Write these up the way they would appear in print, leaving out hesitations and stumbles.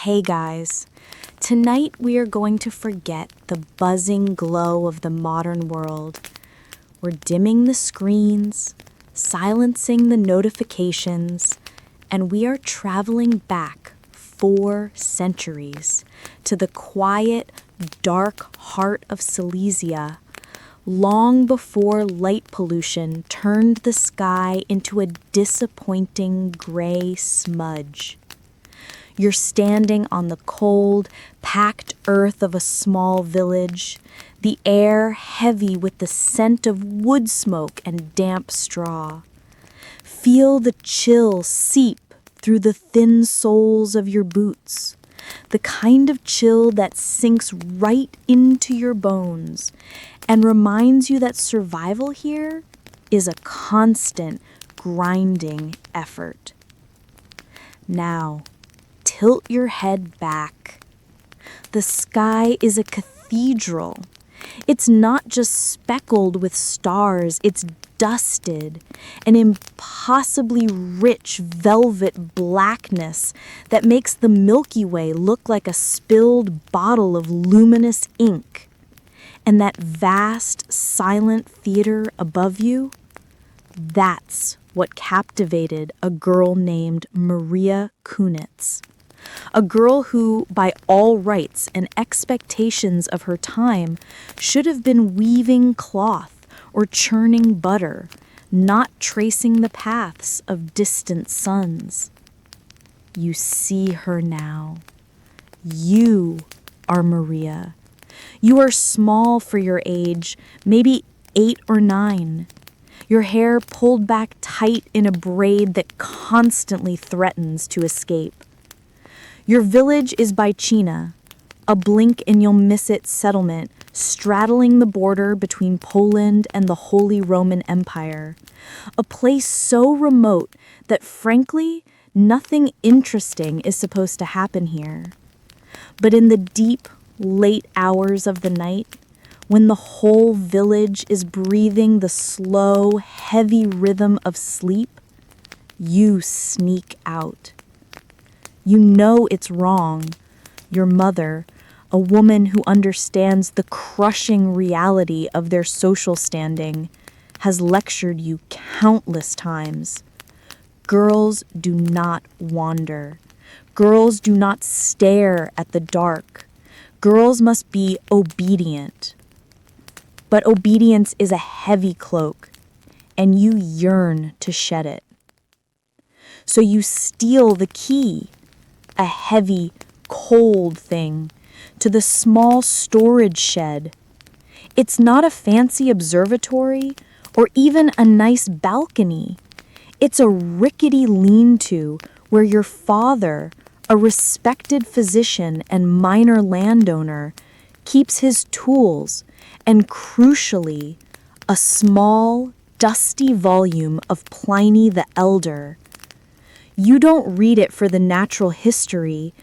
Hey guys, tonight we are going to forget the buzzing glow of the modern world. We're dimming the screens, silencing the notifications, and we are traveling back 4 centuries to the quiet, dark heart of Silesia, long before light pollution turned the sky into a disappointing gray smudge. You're standing on the cold, packed earth of a small village, the air heavy with the scent of wood smoke and damp straw. Feel the chill seep through the thin soles of your boots, the kind of chill that sinks right into your bones and reminds you that survival here is a constant, grinding effort. Now, tilt your head back. The sky is a cathedral. It's not just speckled with stars, it's dusted, an impossibly rich velvet blackness that makes the Milky Way look like a spilled bottle of luminous ink. And that vast, silent theater above you, that's what captivated a girl named Maria Cunitz. A girl who, by all rights and expectations of her time, should have been weaving cloth or churning butter, not tracing the paths of distant suns. You see her now. You are Maria. You are small for your age, maybe 8 or 9. Your hair pulled back tight in a braid that constantly threatens to escape. Your village is by China, a blink-and-you'll-miss-it settlement straddling the border between Poland and the Holy Roman Empire, a place so remote that, frankly, nothing interesting is supposed to happen here. But in the deep, late hours of the night, when the whole village is breathing the slow, heavy rhythm of sleep, you sneak out. You know it's wrong. Your mother, a woman who understands the crushing reality of their social standing, has lectured you countless times. Girls do not wander. Girls do not stare at the dark. Girls must be obedient. But obedience is a heavy cloak, and you yearn to shed it. So you steal the key, a heavy, cold thing, to the small storage shed. It's not a fancy observatory or even a nice balcony. It's a rickety lean-to where your father, a respected physician and minor landowner, keeps his tools and, crucially, a small, dusty volume of Pliny the Elder. You don't read it for the natural history.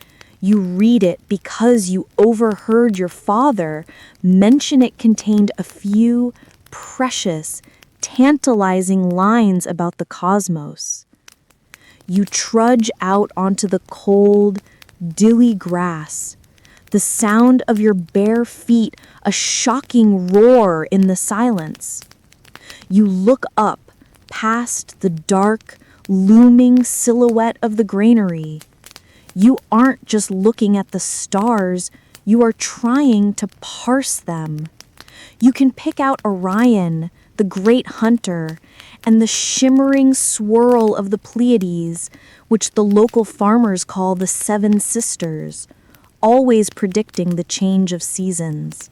You read it because you overheard your father mention it contained a few precious, tantalizing lines about the cosmos. You trudge out onto the cold, dewy grass, the sound of your bare feet a shocking roar in the silence. You look up past the dark, looming silhouette of the granary. You aren't just looking at the stars, you are trying to parse them. You can pick out Orion, the great hunter, and the shimmering swirl of the Pleiades, which the local farmers call the 7 Sisters, always predicting the change of seasons.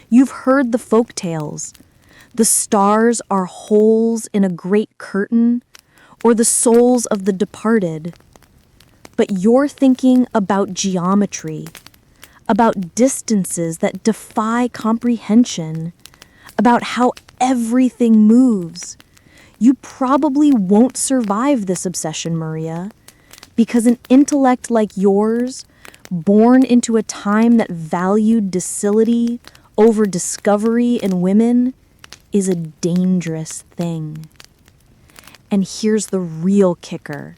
You've heard the folk tales. The stars are holes in a great curtain, or the souls of the departed. But you're thinking about geometry, about distances that defy comprehension, about how everything moves. You probably won't survive this obsession, Maria, because an intellect like yours, born into a time that valued docility over discovery in women, is a dangerous thing. And here's the real kicker.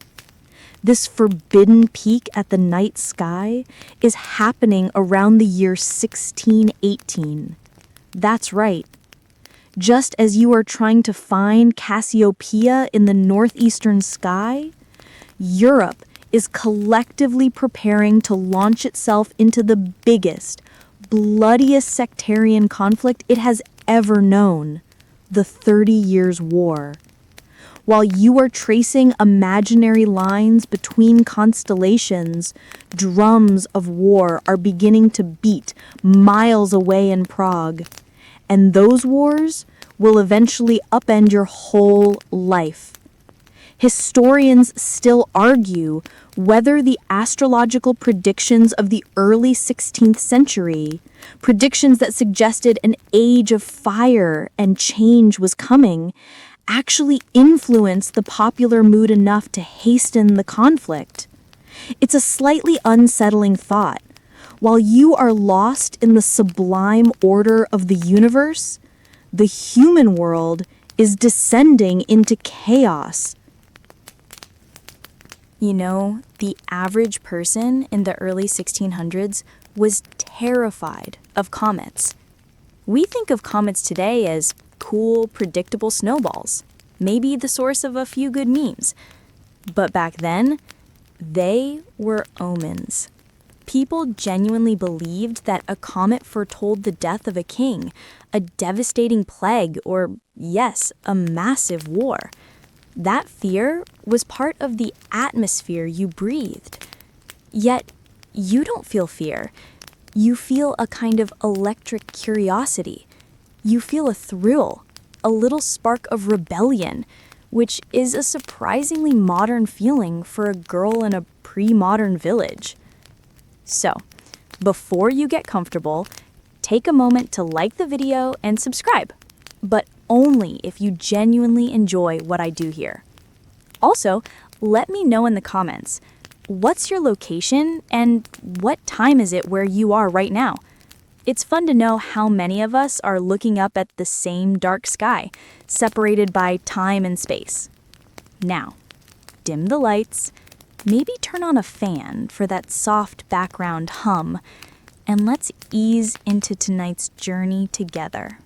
This forbidden peak at the night sky is happening around the year 1618. That's right. Just as you are trying to find Cassiopeia in the northeastern sky, Europe is collectively preparing to launch itself into the biggest, bloodiest sectarian conflict it has ever known, the 30 Years' War. While you are tracing imaginary lines between constellations, drums of war are beginning to beat miles away in Prague. And those wars will eventually upend your whole life. Historians still argue whether the astrological predictions of the early 16th century, predictions that suggested an age of fire and change was coming, actually influenced the popular mood enough to hasten the conflict. It's a slightly unsettling thought. While you are lost in the sublime order of the universe, the human world is descending into chaos. You know, the average person in the early 1600s was terrified of comets. We think of comets today as cool, predictable snowballs, maybe the source of a few good memes. But back then, they were omens. People genuinely believed that a comet foretold the death of a king, a devastating plague, or, yes, a massive war. That fear was part of the atmosphere you breathed. Yet, you don't feel fear. You feel a kind of electric curiosity. You feel a thrill, a little spark of rebellion, which is a surprisingly modern feeling for a girl in a pre-modern village. So, before you get comfortable, take a moment to like the video and subscribe, but only if you genuinely enjoy what I do here. Also, let me know in the comments, what's your location and what time is it where you are right now? It's fun to know how many of us are looking up at the same dark sky, separated by time and space. Now, dim the lights, maybe turn on a fan for that soft background hum, and let's ease into tonight's journey together.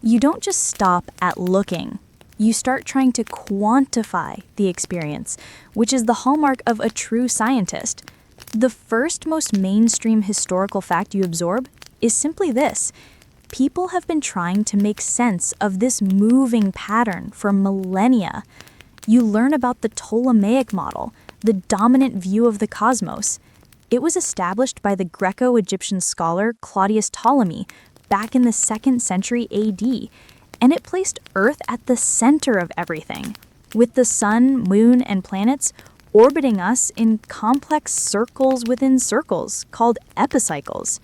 You don't just stop at looking. You start trying to quantify the experience, which is the hallmark of a true scientist. The first most mainstream historical fact you absorb is simply this. People have been trying to make sense of this moving pattern for millennia. You learn about the Ptolemaic model, the dominant view of the cosmos. It was established by the Greco-Egyptian scholar Claudius Ptolemy back in the 2nd century AD, and it placed Earth at the center of everything, with the sun, moon, and planets orbiting us in complex circles within circles called epicycles.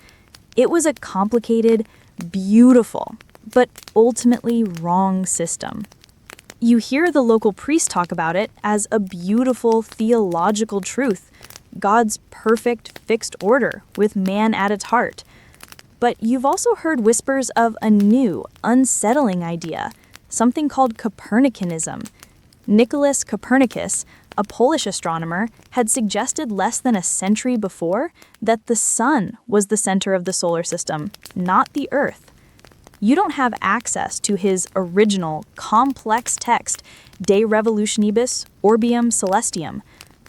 It was a complicated, beautiful, but ultimately wrong system. You hear the local priests talk about it as a beautiful theological truth, God's perfect fixed order with man at its heart. But you've also heard whispers of a new, unsettling idea, something called Copernicanism. Nicholas Copernicus, a Polish astronomer, had suggested less than a century before that the sun was the center of the solar system, not the Earth. You don't have access to his original, complex text, De Revolutionibus Orbium Celestium,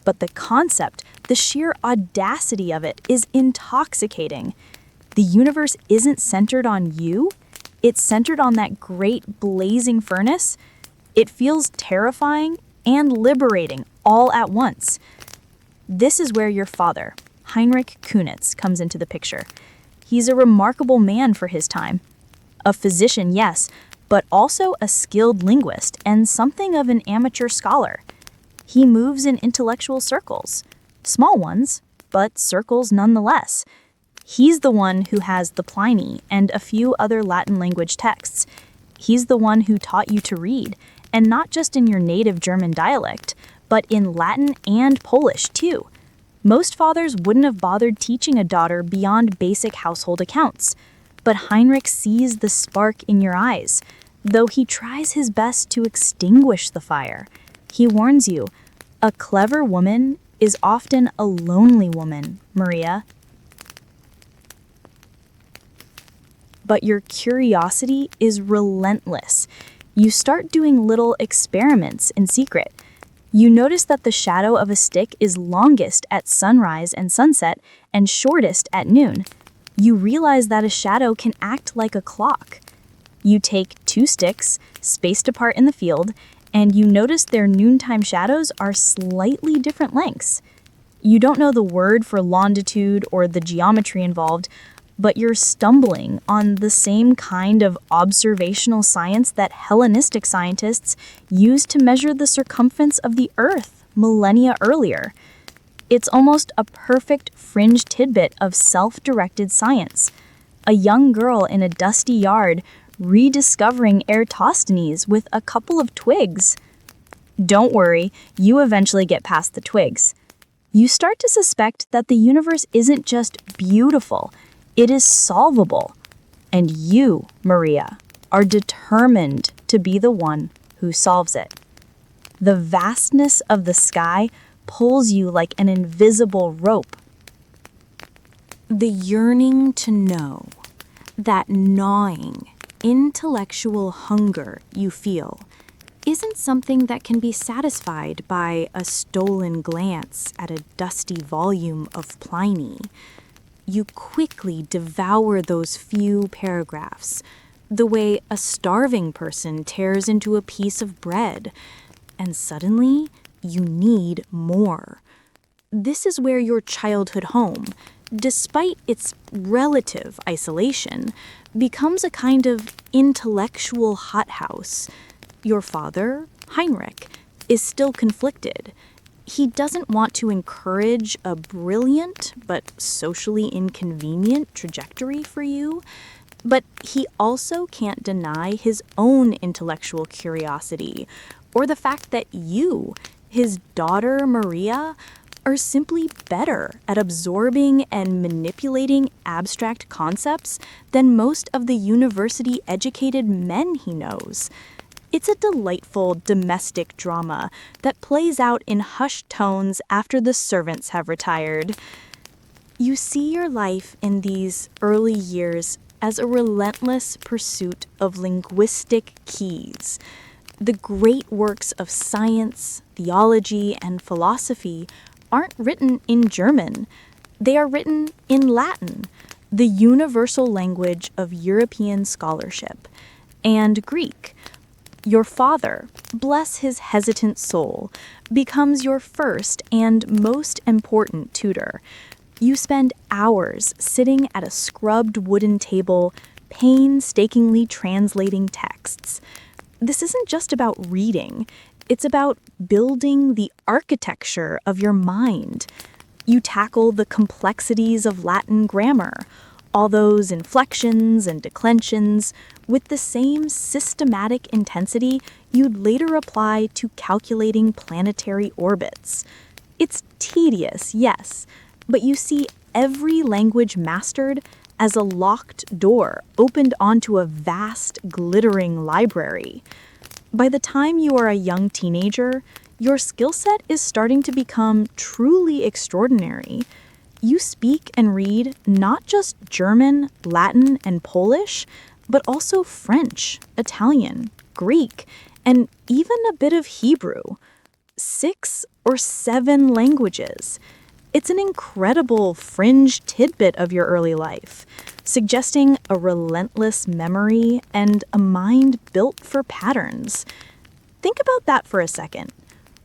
but the concept, the sheer audacity of it, is intoxicating. The universe isn't centered on you, it's centered on that great blazing furnace. It feels terrifying and liberating all at once. This is where your father, Heinrich Künitz, comes into the picture. He's a remarkable man for his time. A physician, yes, but also a skilled linguist and something of an amateur scholar. He moves in intellectual circles, small ones, but circles nonetheless. He's the one who has the Pliny and a few other Latin language texts. He's the one who taught you to read, and not just in your native German dialect, but in Latin and Polish too. Most fathers wouldn't have bothered teaching a daughter beyond basic household accounts. But Heinrich sees the spark in your eyes, though he tries his best to extinguish the fire. He warns you, a clever woman is often a lonely woman, Maria. But your curiosity is relentless. You start doing little experiments in secret. You notice that the shadow of a stick is longest at sunrise and sunset and shortest at noon. You realize that a shadow can act like a clock. You take 2 sticks, spaced apart in the field, and you notice their noontime shadows are slightly different lengths. You don't know the word for longitude or the geometry involved, but you're stumbling on the same kind of observational science that Hellenistic scientists used to measure the circumference of the Earth millennia earlier. It's almost a perfect fringe tidbit of self-directed science. A young girl in a dusty yard rediscovering Eratosthenes with a couple of twigs. Don't worry, you eventually get past the twigs. You start to suspect that the universe isn't just beautiful, it is solvable. And you, Maria, are determined to be the one who solves it. The vastness of the sky pulls you like an invisible rope. The yearning to know, that gnawing, intellectual hunger you feel, isn't something that can be satisfied by a stolen glance at a dusty volume of Pliny. You quickly devour those few paragraphs, the way a starving person tears into a piece of bread, and suddenly you need more. This is where your childhood home, despite its relative isolation, becomes a kind of intellectual hothouse. Your father, Heinrich, is still conflicted. He doesn't want to encourage a brilliant but socially inconvenient trajectory for you, but he also can't deny his own intellectual curiosity, or the fact that you, his daughter Maria, are simply better at absorbing and manipulating abstract concepts than most of the university-educated men he knows. It's a delightful domestic drama that plays out in hushed tones after the servants have retired. You see your life in these early years as a relentless pursuit of linguistic keys. The great works of science, theology, and philosophy aren't written in German. They are written in Latin, the universal language of European scholarship, and Greek. Your father, bless his hesitant soul, becomes your first and most important tutor. You spend hours sitting at a scrubbed wooden table, painstakingly translating texts. This isn't just about reading. It's about building the architecture of your mind. You tackle the complexities of Latin grammar, all those inflections and declensions, with the same systematic intensity you'd later apply to calculating planetary orbits. It's tedious, yes, but you see every language mastered as a locked door opened onto a vast, glittering library. By the time you are a young teenager, your skill set is starting to become truly extraordinary. You speak and read not just German, Latin, and Polish, but also French, Italian, Greek, and even a bit of Hebrew. 6 or 7 languages. It's an incredible fringe tidbit of your early life, suggesting a relentless memory and a mind built for patterns. Think about that for a second.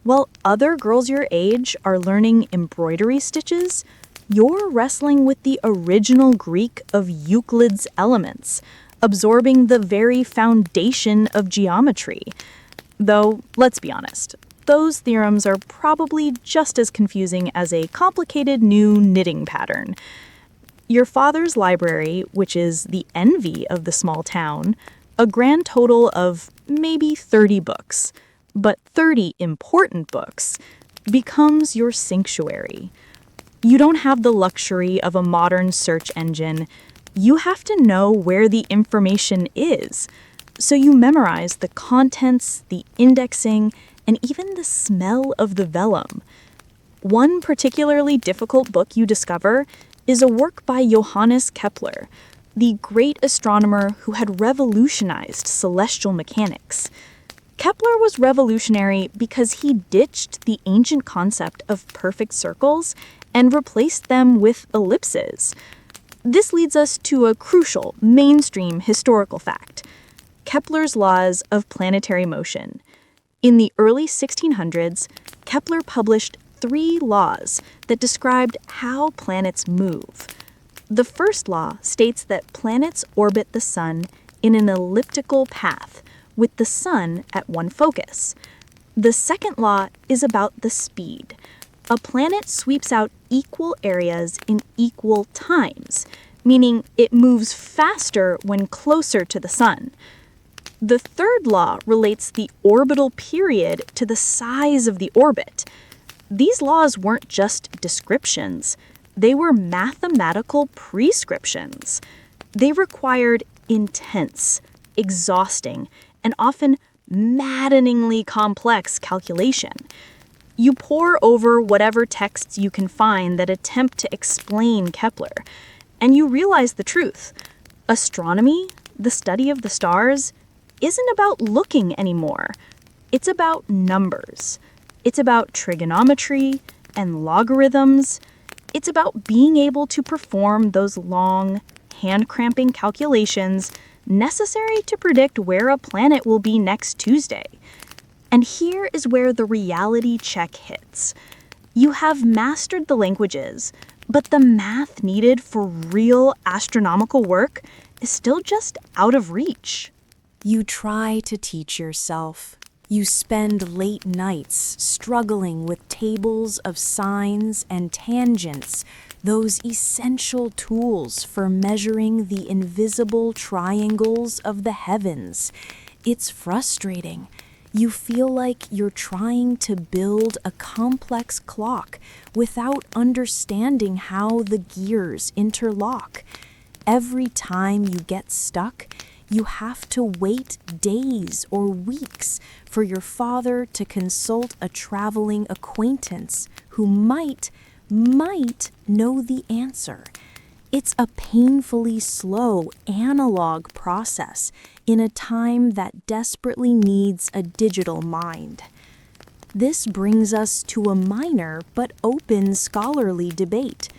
While other girls your age are learning embroidery stitches, you're wrestling with the original Greek of Euclid's Elements, absorbing the very foundation of geometry. Though, let's be honest, those theorems are probably just as confusing as a complicated new knitting pattern. Your father's library, which is the envy of the small town, a grand total of maybe 30 books, but 30 important books, becomes your sanctuary. You don't have the luxury of a modern search engine. You have to know where the information is. So you memorize the contents, the indexing, and even the smell of the vellum. One particularly difficult book you discover is a work by Johannes Kepler, the great astronomer who had revolutionized celestial mechanics. Kepler was revolutionary because he ditched the ancient concept of perfect circles and replaced them with ellipses. This leads us to a crucial, mainstream historical fact: Kepler's laws of planetary motion. In the early 1600s, Kepler published 3 laws that described how planets move. The first law states that planets orbit the sun in an elliptical path, with the sun at one focus. The second law is about the speed. A planet sweeps out equal areas in equal times, meaning it moves faster when closer to the sun. The third law relates the orbital period to the size of the orbit. These laws weren't just descriptions, they were mathematical prescriptions. They required intense, exhausting, and often maddeningly complex calculation. You pore over whatever texts you can find that attempt to explain Kepler, and you realize the truth. Astronomy, the study of the stars, isn't about looking anymore. It's about numbers. It's about trigonometry and logarithms. It's about being able to perform those long, hand-cramping calculations necessary to predict where a planet will be next Tuesday. And here is where the reality check hits. You have mastered the languages, but the math needed for real astronomical work is still just out of reach. You try to teach yourself. You spend late nights struggling with tables of sines and tangents, those essential tools for measuring the invisible triangles of the heavens. It's frustrating. You feel like you're trying to build a complex clock without understanding how the gears interlock. Every time you get stuck, you have to wait days or weeks for your father to consult a traveling acquaintance who might know the answer. It's a painfully slow analog process in a time that desperately needs a digital mind. This brings us to a minor but open scholarly debate.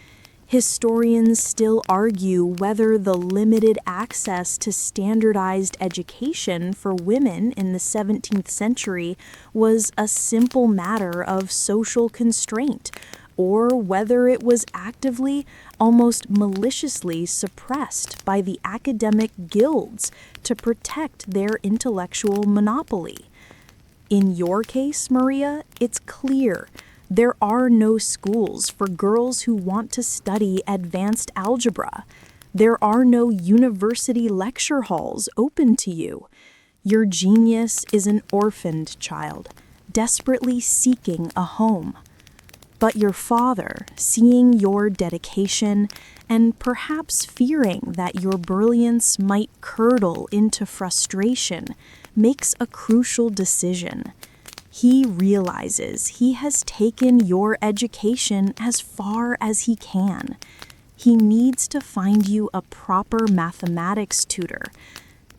Historians still argue whether the limited access to standardized education for women in the 17th century was a simple matter of social constraint, or whether it was actively, almost maliciously suppressed by the academic guilds to protect their intellectual monopoly. In your case, Maria, it's clear. There are no schools for girls who want to study advanced algebra. There are no university lecture halls open to you. Your genius is an orphaned child, desperately seeking a home. But your father, seeing your dedication and perhaps fearing that your brilliance might curdle into frustration, makes a crucial decision. He realizes he has taken your education as far as he can. He needs to find you a proper mathematics tutor.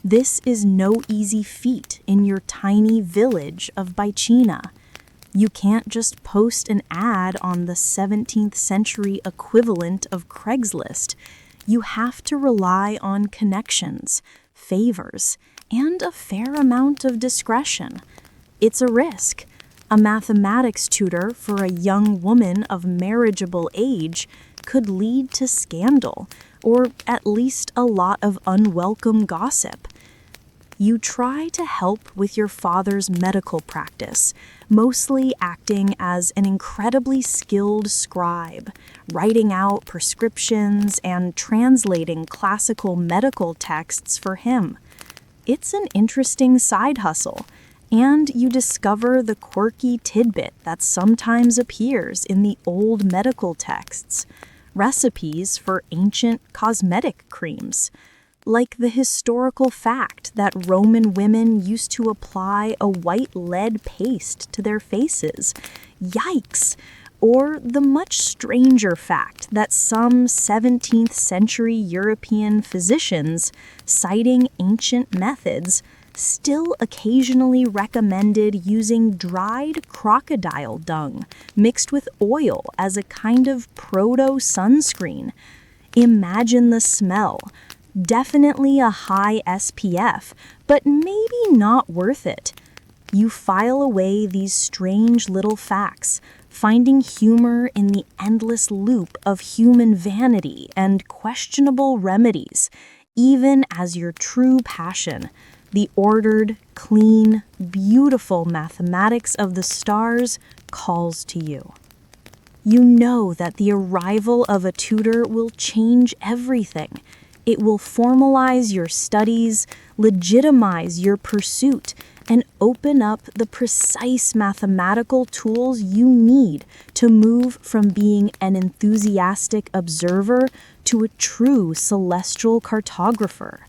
This is no easy feat in your tiny village of Bychina. You can't just post an ad on the 17th century equivalent of Craigslist. You have to rely on connections, favors, and a fair amount of discretion. It's a risk. A mathematics tutor for a young woman of marriageable age could lead to scandal, or at least a lot of unwelcome gossip. You try to help with your father's medical practice, mostly acting as an incredibly skilled scribe, writing out prescriptions and translating classical medical texts for him. It's an interesting side hustle, and you discover the quirky tidbit that sometimes appears in the old medical texts, recipes for ancient cosmetic creams. like the historical fact that Roman women used to apply a white lead paste to their faces. Yikes! Or the much stranger fact that some 17th century European physicians, citing ancient methods, still occasionally recommended using dried crocodile dung mixed with oil as a kind of proto-sunscreen. Imagine the smell. Definitely a high SPF, but maybe not worth it. You file away these strange little facts, finding humor in the endless loop of human vanity and questionable remedies, even as your true passion, the ordered, clean, beautiful mathematics of the stars, calls to you. You know that the arrival of a tutor will change everything. It will formalize your studies, legitimize your pursuit, and open up the precise mathematical tools you need to move from being an enthusiastic observer to a true celestial cartographer.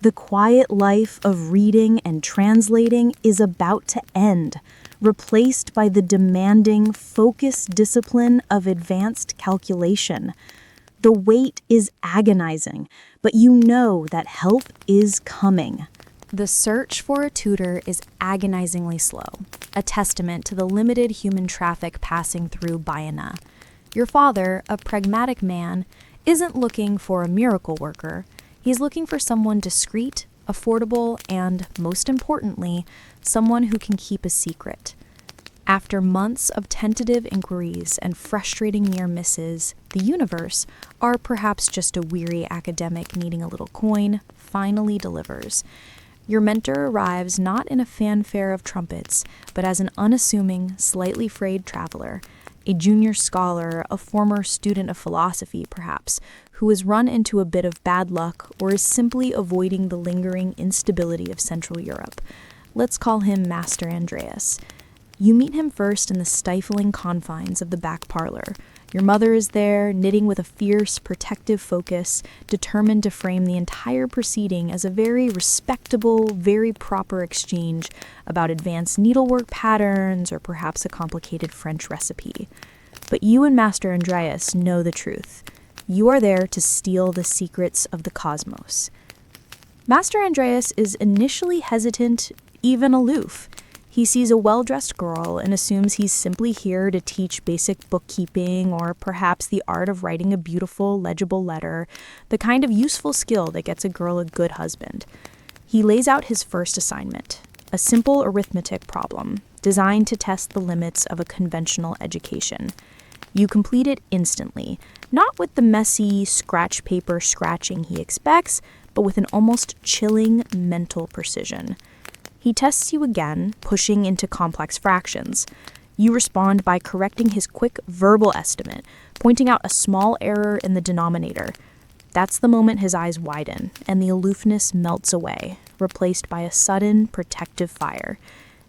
The quiet life of reading and translating is about to end, replaced by the demanding, focused discipline of advanced calculation. The wait is agonizing, but you know that help is coming. The search for a tutor is agonizingly slow, a testament to the limited human traffic passing through Bayana. Your father, a pragmatic man, isn't looking for a miracle worker. He's looking for someone discreet, affordable, and, most importantly, someone who can keep a secret. After months of tentative inquiries and frustrating near misses, the universe, or perhaps just a weary academic needing a little coin, finally delivers. Your mentor arrives not in a fanfare of trumpets, but as an unassuming, slightly frayed traveler, a junior scholar, a former student of philosophy, perhaps, who has run into a bit of bad luck or is simply avoiding the lingering instability of Central Europe. Let's call him Master Andreas. You meet him first in the stifling confines of the back parlor. Your mother is there, knitting with a fierce, protective focus, determined to frame the entire proceeding as a very respectable, very proper exchange about advanced needlework patterns or perhaps a complicated French recipe. But you and Master Andreas know the truth. You are there to steal the secrets of the cosmos. Master Andreas is initially hesitant, even aloof. He sees a well-dressed girl and assumes he's simply here to teach basic bookkeeping or perhaps the art of writing a beautiful, legible letter, the kind of useful skill that gets a girl a good husband. He lays out his first assignment, a simple arithmetic problem designed to test the limits of a conventional education. You complete it instantly, not with the messy, scratch paper scratching he expects, but with an almost chilling mental precision. He tests you again, pushing into complex fractions. You respond by correcting his quick verbal estimate, pointing out a small error in the denominator. That's the moment his eyes widen, and the aloofness melts away, replaced by a sudden, protective fire.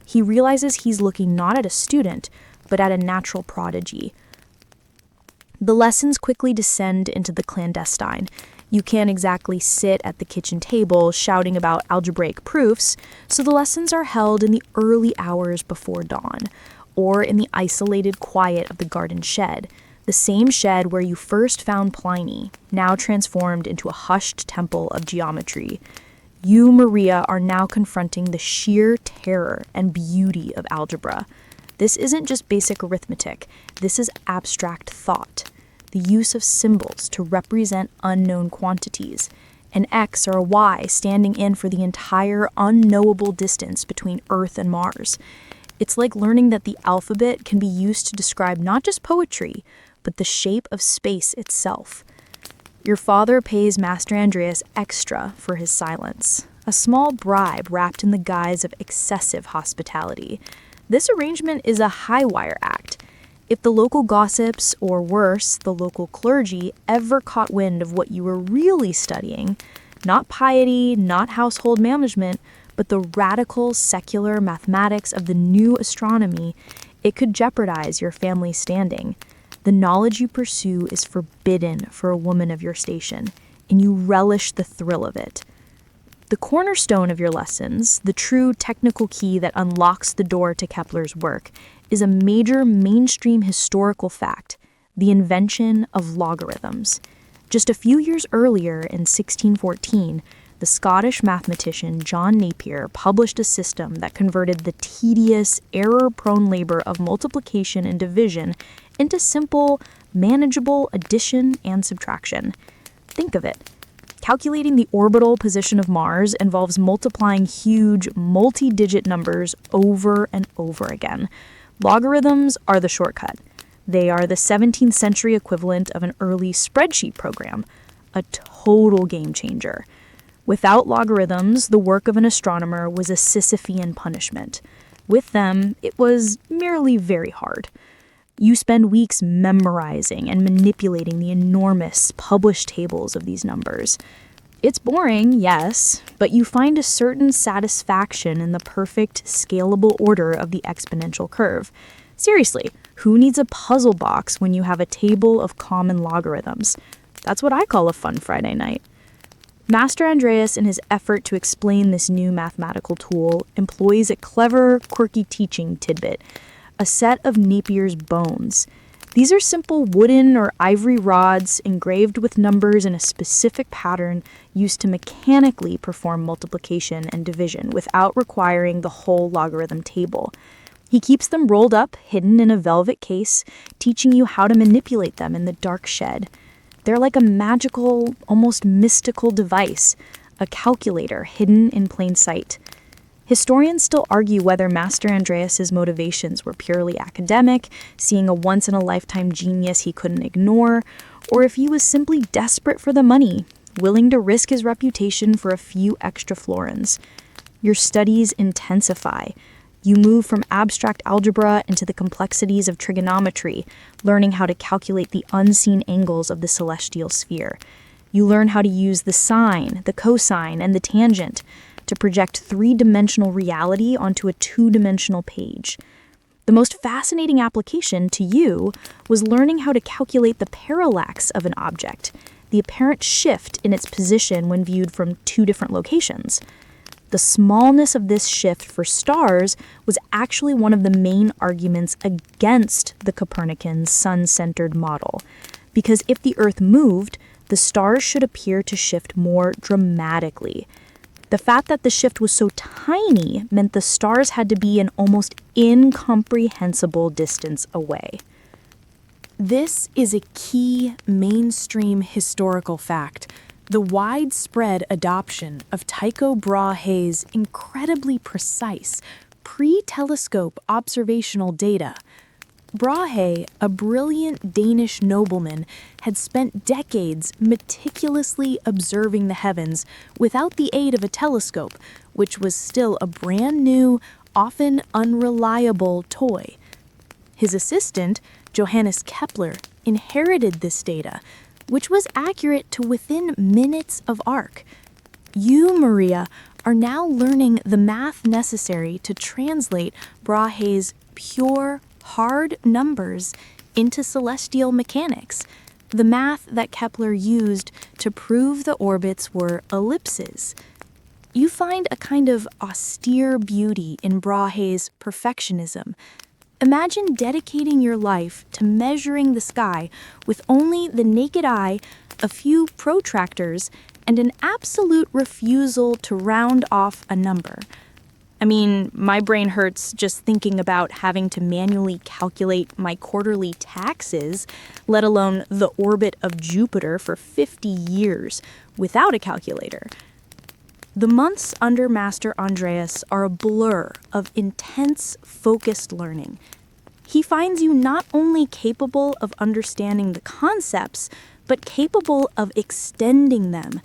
He realizes he's looking not at a student, but at a natural prodigy. The lessons quickly descend into the clandestine. You can't exactly sit at the kitchen table shouting about algebraic proofs, so the lessons are held in the early hours before dawn, or in the isolated quiet of the garden shed, the same shed where you first found Pliny, now transformed into a hushed temple of geometry. You, Maria, are now confronting the sheer terror and beauty of algebra. This isn't just basic arithmetic, this is abstract thought. The use of symbols to represent unknown quantities, an X or a Y standing in for the entire unknowable distance between Earth and Mars. It's like learning that the alphabet can be used to describe not just poetry, but the shape of space itself. Your father pays Master Andreas extra for his silence, a small bribe wrapped in the guise of excessive hospitality. This arrangement is a high-wire act. If the local gossips, or worse, the local clergy, ever caught wind of what you were really studying, not piety, not household management, but the radical secular mathematics of the new astronomy, it could jeopardize your family's standing. The knowledge you pursue is forbidden for a woman of your station. and you relish the thrill of it. The cornerstone of your lessons, the true technical key that unlocks the door to Kepler's work, is a major mainstream historical fact: the invention of logarithms. Just a few years earlier, in 1614, the Scottish mathematician John Napier published a system that converted the tedious, error-prone labor of multiplication and division into simple, manageable addition and subtraction. Think of it. Calculating the orbital position of Mars involves multiplying huge, multi-digit numbers over and over again. Logarithms are the shortcut. They are the 17th century equivalent of an early spreadsheet program, a total game changer. Without logarithms, the work of an astronomer was a Sisyphean punishment. With them, it was merely very hard. You spend weeks memorizing and manipulating the enormous published tables of these numbers. It's boring, yes, but you find a certain satisfaction in the perfect, scalable order of the exponential curve. Seriously, who needs a puzzle box when you have a table of common logarithms? That's what I call a fun Friday night. Master Andreas, in his effort to explain this new mathematical tool, employs a clever, quirky teaching tidbit: a set of Napier's bones. These are simple wooden or ivory rods engraved with numbers in a specific pattern used to mechanically perform multiplication and division without requiring the whole logarithm table. He keeps them rolled up, hidden in a velvet case, teaching you how to manipulate them in the dark shed. They're like a magical, almost mystical device, a calculator hidden in plain sight. Historians still argue whether Master Andreas's motivations were purely academic, seeing a once-in-a-lifetime genius he couldn't ignore, or if he was simply desperate for the money, willing to risk his reputation for a few extra florins. Your studies intensify. You move from abstract algebra into the complexities of trigonometry, learning how to calculate the unseen angles of the celestial sphere. You learn how to use the sine, the cosine, and the tangent to project three-dimensional reality onto a two-dimensional page. The most fascinating application to you was learning how to calculate the parallax of an object, the apparent shift in its position when viewed from two different locations. The smallness of this shift for stars was actually one of the main arguments against the Copernican sun-centered model, because if the Earth moved, the stars should appear to shift more dramatically. The fact that the shift was so tiny meant the stars had to be an almost incomprehensible distance away. This is a key mainstream historical fact: the widespread adoption of Tycho Brahe's incredibly precise, pre-telescope observational data. Brahe, a brilliant Danish nobleman, had spent decades meticulously observing the heavens without the aid of a telescope, which was still a brand new, often unreliable toy. His assistant, Johannes Kepler, inherited this data, which was accurate to within minutes of arc. You, Maria, are now learning the math necessary to translate Brahe's pure, hard numbers into celestial mechanics, the math that Kepler used to prove the orbits were ellipses. You find a kind of austere beauty in Brahe's perfectionism. Imagine dedicating your life to measuring the sky with only the naked eye, a few protractors, and an absolute refusal to round off a number. I mean, my brain hurts just thinking about having to manually calculate my quarterly taxes, let alone the orbit of Jupiter for 50 years without a calculator. The months under Master Andreas are a blur of intense, focused learning. He finds you not only capable of understanding the concepts, but capable of extending them.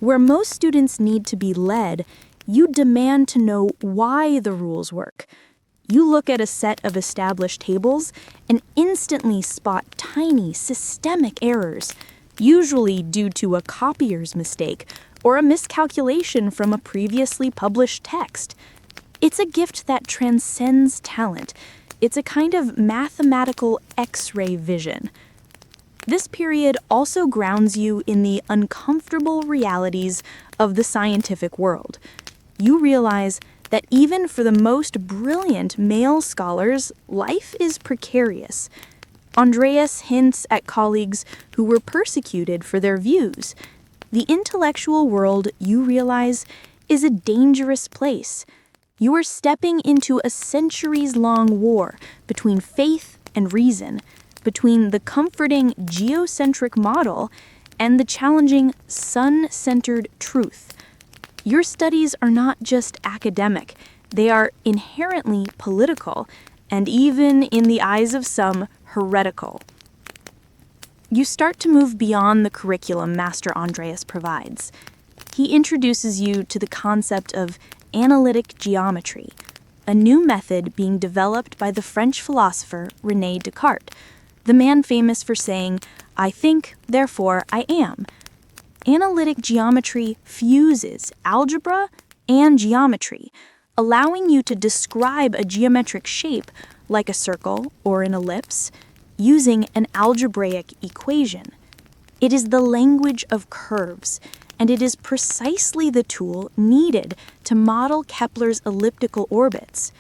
Where most students need to be led, you demand to know why the rules work. You look at a set of established tables and instantly spot tiny systemic errors, usually due to a copier's mistake or a miscalculation from a previously published text. It's a gift that transcends talent. It's a kind of mathematical X-ray vision. This period also grounds you in the uncomfortable realities of the scientific world. You realize that even for the most brilliant male scholars, life is precarious. Andreas hints at colleagues who were persecuted for their views. The intellectual world, you realize, is a dangerous place. You are stepping into a centuries-long war between faith and reason, between the comforting geocentric model and the challenging sun-centered truth. Your studies are not just academic, they are inherently political, and even, in the eyes of some, heretical. You start to move beyond the curriculum Master Andreas provides. He introduces you to the concept of analytic geometry, a new method being developed by the French philosopher René Descartes, the man famous for saying, "I think, therefore I am." Analytic geometry fuses algebra and geometry, allowing you to describe a geometric shape, like a circle or an ellipse, using an algebraic equation. It is the language of curves, and it is precisely the tool needed to model Kepler's elliptical orbits.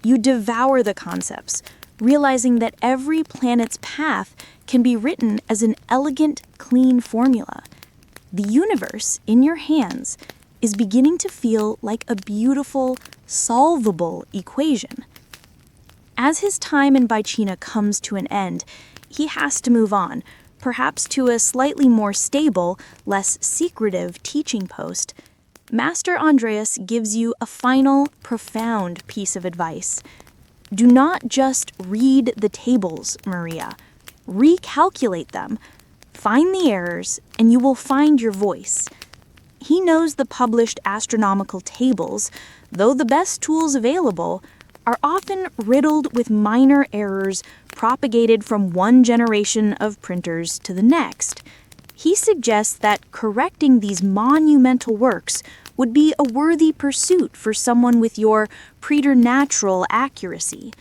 You devour the concepts, realizing that every planet's path can be written as an elegant, clean formula. The universe, in your hands, is beginning to feel like a beautiful, solvable equation. As his time in Vicina comes to an end, he has to move on, perhaps to a slightly more stable, less secretive teaching post. Master Andreas gives you a final, profound piece of advice. Do not just read the tables, Maria. Recalculate them. Find the errors, and you will find your voice. He knows the published astronomical tables, though the best tools available, are often riddled with minor errors propagated from one generation of printers to the next. He suggests that correcting these monumental works would be a worthy pursuit for someone with your preternatural accuracy.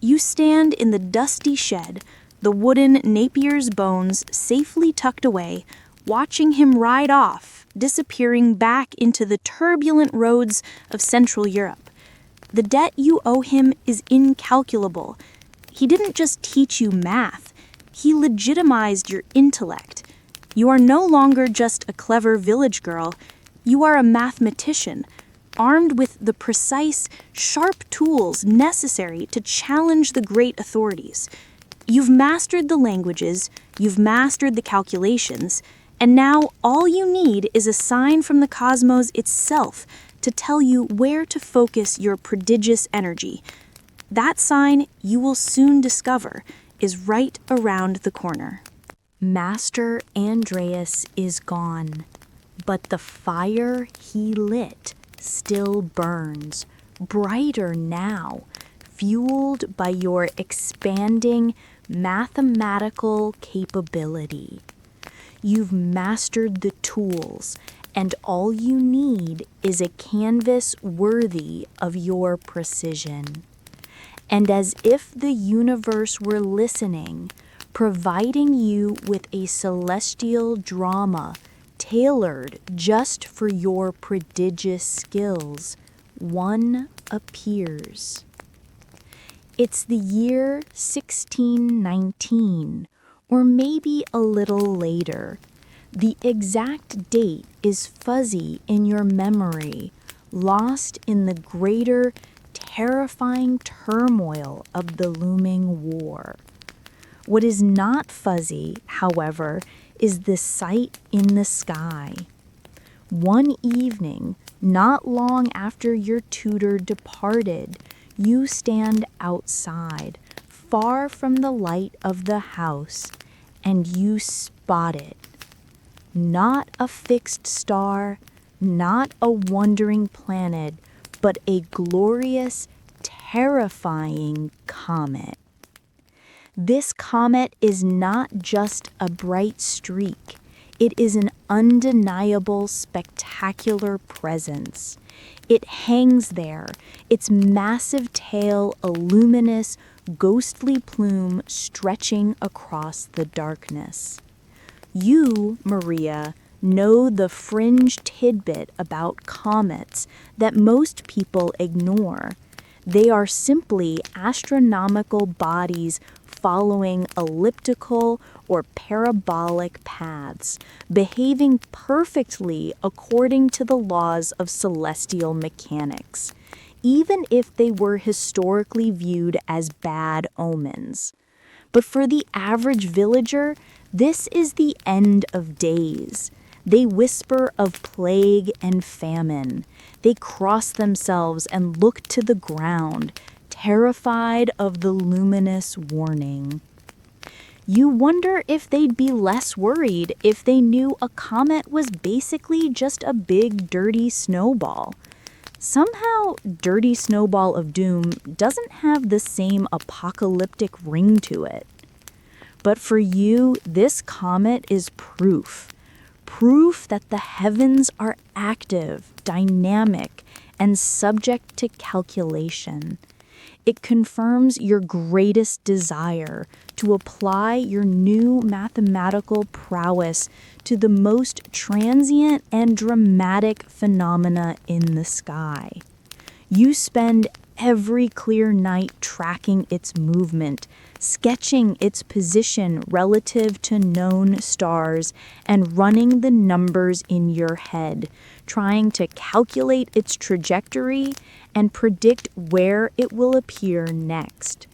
You stand in the dusty shed, the wooden Napier's bones safely tucked away, watching him ride off, disappearing back into the turbulent roads of Central Europe. The debt you owe him is incalculable. He didn't just teach you math, he legitimized your intellect. You are no longer just a clever village girl, you are a mathematician, armed with the precise, sharp tools necessary to challenge the great authorities. You've mastered the languages, you've mastered the calculations, and now all you need is a sign from the cosmos itself to tell you where to focus your prodigious energy. That sign, you will soon discover, is right around the corner. Master Andreas is gone, but the fire he lit still burns, brighter now, fueled by your expanding mathematical capability. You've mastered the tools, and all you need is a canvas worthy of your precision. And as if the universe were listening, providing you with a celestial drama tailored just for your prodigious skills, one appears. It's the year 1619, or maybe a little later. The exact date is fuzzy in your memory, lost in the greater, terrifying turmoil of the looming war. What is not fuzzy, however, is the sight in the sky. One evening, not long after your tutor departed, you stand outside, far from the light of the house, and you spot it. Not a fixed star, not a wandering planet, but a glorious, terrifying comet. This comet is not just a bright streak. It is an undeniable, spectacular presence. It hangs there, its massive tail a luminous, ghostly plume stretching across the darkness. You, Maria, know the fringe tidbit about comets that most people ignore. They are simply astronomical bodies following elliptical or parabolic paths, behaving perfectly according to the laws of celestial mechanics, even if they were historically viewed as bad omens. But for the average villager, this is the end of days. They whisper of plague and famine. They cross themselves and look to the ground, terrified of the luminous warning. You wonder if they'd be less worried if they knew a comet was basically just a big, dirty snowball. Somehow, dirty snowball of doom doesn't have the same apocalyptic ring to it. But for you, this comet is proof. Proof that the heavens are active, dynamic, and subject to calculation. It confirms your greatest desire to apply your new mathematical prowess to the most transient and dramatic phenomena in the sky. You spend every clear night tracking its movement, sketching its position relative to known stars, and running the numbers in your head, trying to calculate its trajectory and predict where it will appear next.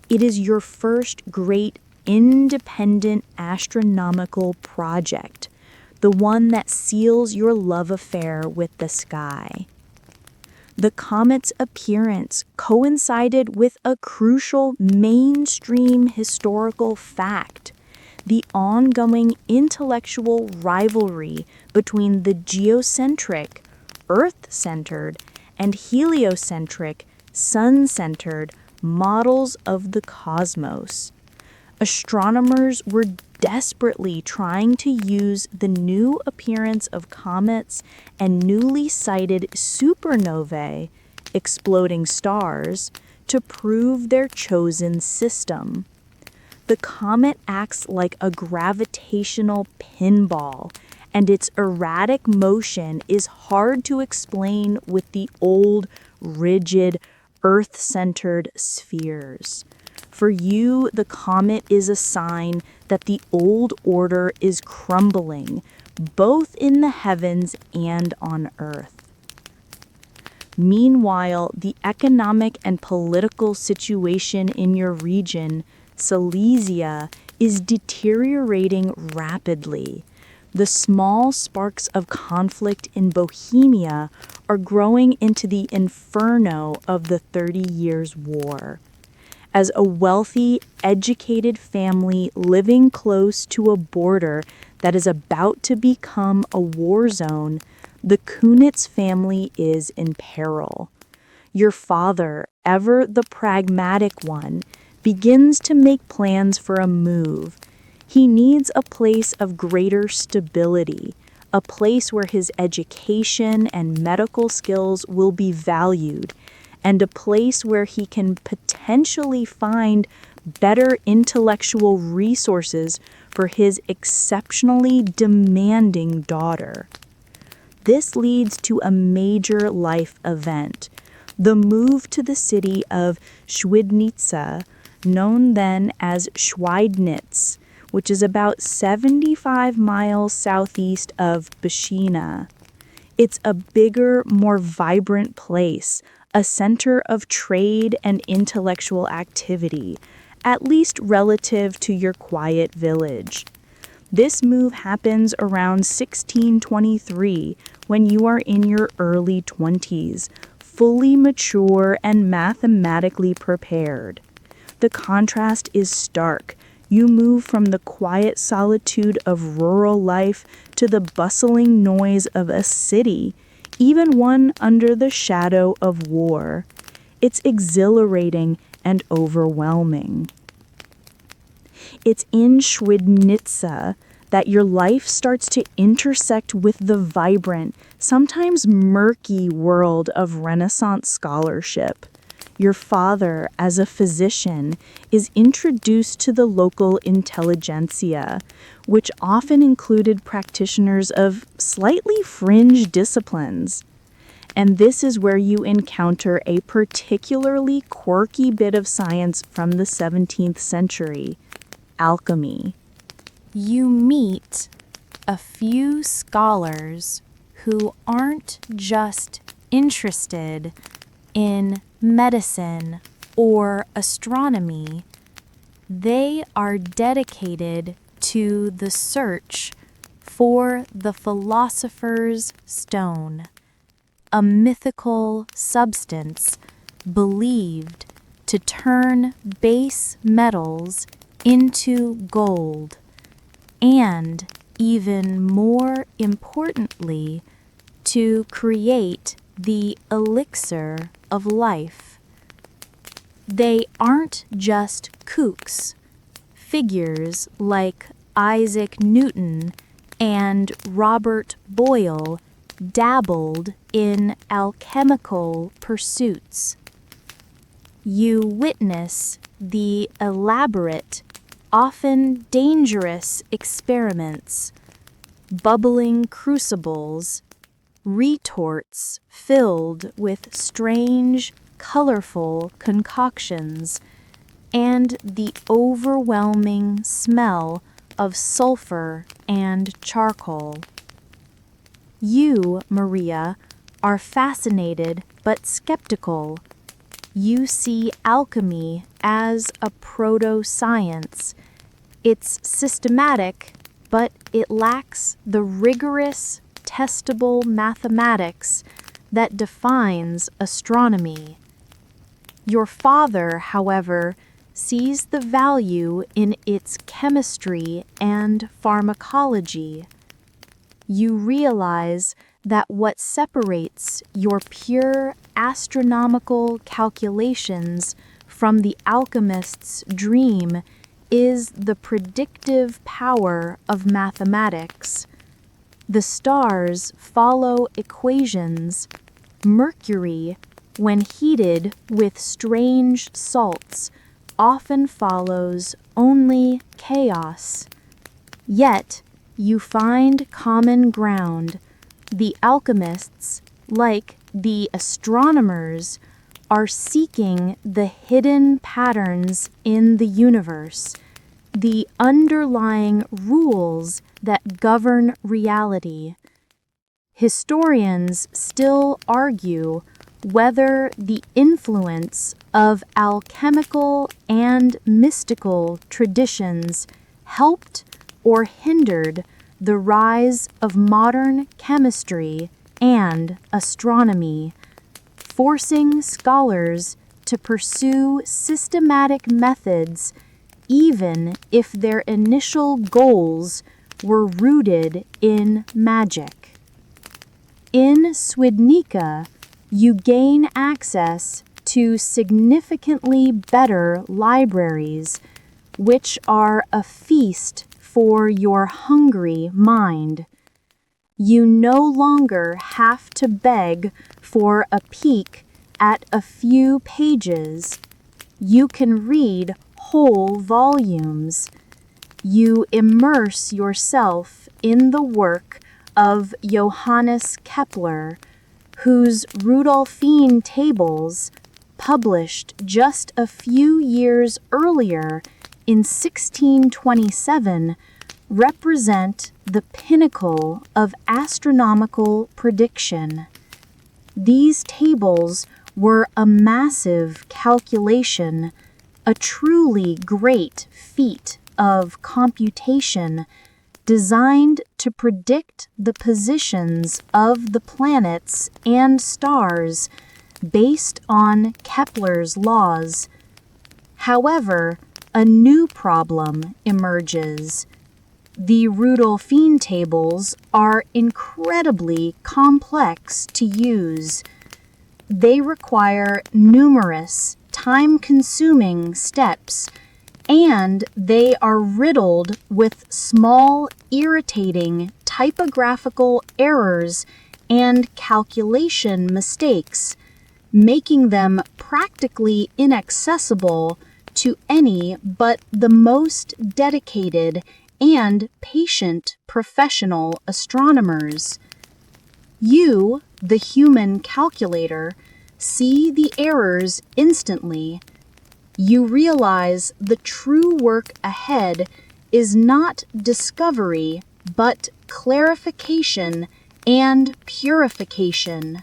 It is your first great independent astronomical project, the one that seals your love affair with the sky. The comet's appearance coincided with a crucial mainstream historical fact: the ongoing intellectual rivalry between the geocentric, Earth-centered, and heliocentric, sun-centered models of the cosmos. Astronomers were desperately trying to use the new appearance of comets and newly sighted supernovae, exploding stars, to prove their chosen system. The comet acts like a gravitational pinball, and its erratic motion is hard to explain with the old, rigid, Earth-centered spheres. For you, the comet is a sign that the old order is crumbling, both in the heavens and on Earth. Meanwhile, the economic and political situation in your region, Silesia, is deteriorating rapidly. The small sparks of conflict in Bohemia are growing into the inferno of the 30 Years' War. As a wealthy, educated family living close to a border that is about to become a war zone, the Cunitz family is in peril. Your father, ever the pragmatic one, begins to make plans for a move. He needs a place of greater stability, a place where his education and medical skills will be valued, and a place where he can potentially find better intellectual resources for his exceptionally demanding daughter. This leads to a major life event, the move to the city of Schweidnitz, known then as Schweidnitz, which is about 75 miles southeast of Bashina. It's a bigger, more vibrant place, a center of trade and intellectual activity, at least relative to your quiet village. This move happens around 1623, when you are in your early 20s, fully mature and mathematically prepared. The contrast is stark. You move from the quiet solitude of rural life to the bustling noise of a city, even one under the shadow of war. It's exhilarating and overwhelming. It's in Schweidnitz that your life starts to intersect with the vibrant, sometimes murky world of Renaissance scholarship. Your father, as a physician, is introduced to the local intelligentsia, which often included practitioners of slightly fringe disciplines. And this is where you encounter a particularly quirky bit of science from the 17th century, alchemy. You meet a few scholars who aren't just interested in medicine or astronomy. They are dedicated to the search for the philosopher's stone, a mythical substance believed to turn base metals into gold, and even more importantly, to create the elixir of life. They aren't just kooks. Figures like Isaac Newton and Robert Boyle dabbled in alchemical pursuits. You witness the elaborate, often dangerous experiments, bubbling crucibles, retorts filled with strange, colorful concoctions, and the overwhelming smell of sulfur and charcoal. You, Maria, are fascinated but skeptical. You see alchemy as a proto-science. It's systematic, but it lacks the rigorous, testable mathematics that defines astronomy. Your father, however, sees the value in its chemistry and pharmacology. You realize that what separates your pure astronomical calculations from the alchemist's dream is the predictive power of mathematics. The stars follow equations. Mercury, when heated with strange salts, often follows only chaos. Yet, you find common ground. The alchemists, like the astronomers, are seeking the hidden patterns in the universe, the underlying rules that govern reality. Historians still argue whether the influence of alchemical and mystical traditions helped or hindered the rise of modern chemistry and astronomy, forcing scholars to pursue systematic methods even if their initial goals were rooted in magic. In Swidnica, you gain access to significantly better libraries, which are a feast for your hungry mind. You no longer have to beg for a peek at a few pages. You can read whole volumes. You immerse yourself in the work of Johannes Kepler, whose Rudolphine tables, published just a few years earlier in 1627, represent the pinnacle of astronomical prediction. These tables were a massive calculation, a truly great feat of computation designed to predict the positions of the planets and stars based on Kepler's laws. However, a new problem emerges. The Rudolphine tables are incredibly complex to use. They require numerous, time-consuming steps, and they are riddled with small, irritating typographical errors and calculation mistakes. making them practically inaccessible to any but the most dedicated and patient professional astronomers. You, the human calculator, see the errors instantly. You realize the true work ahead is not discovery, but clarification and purification.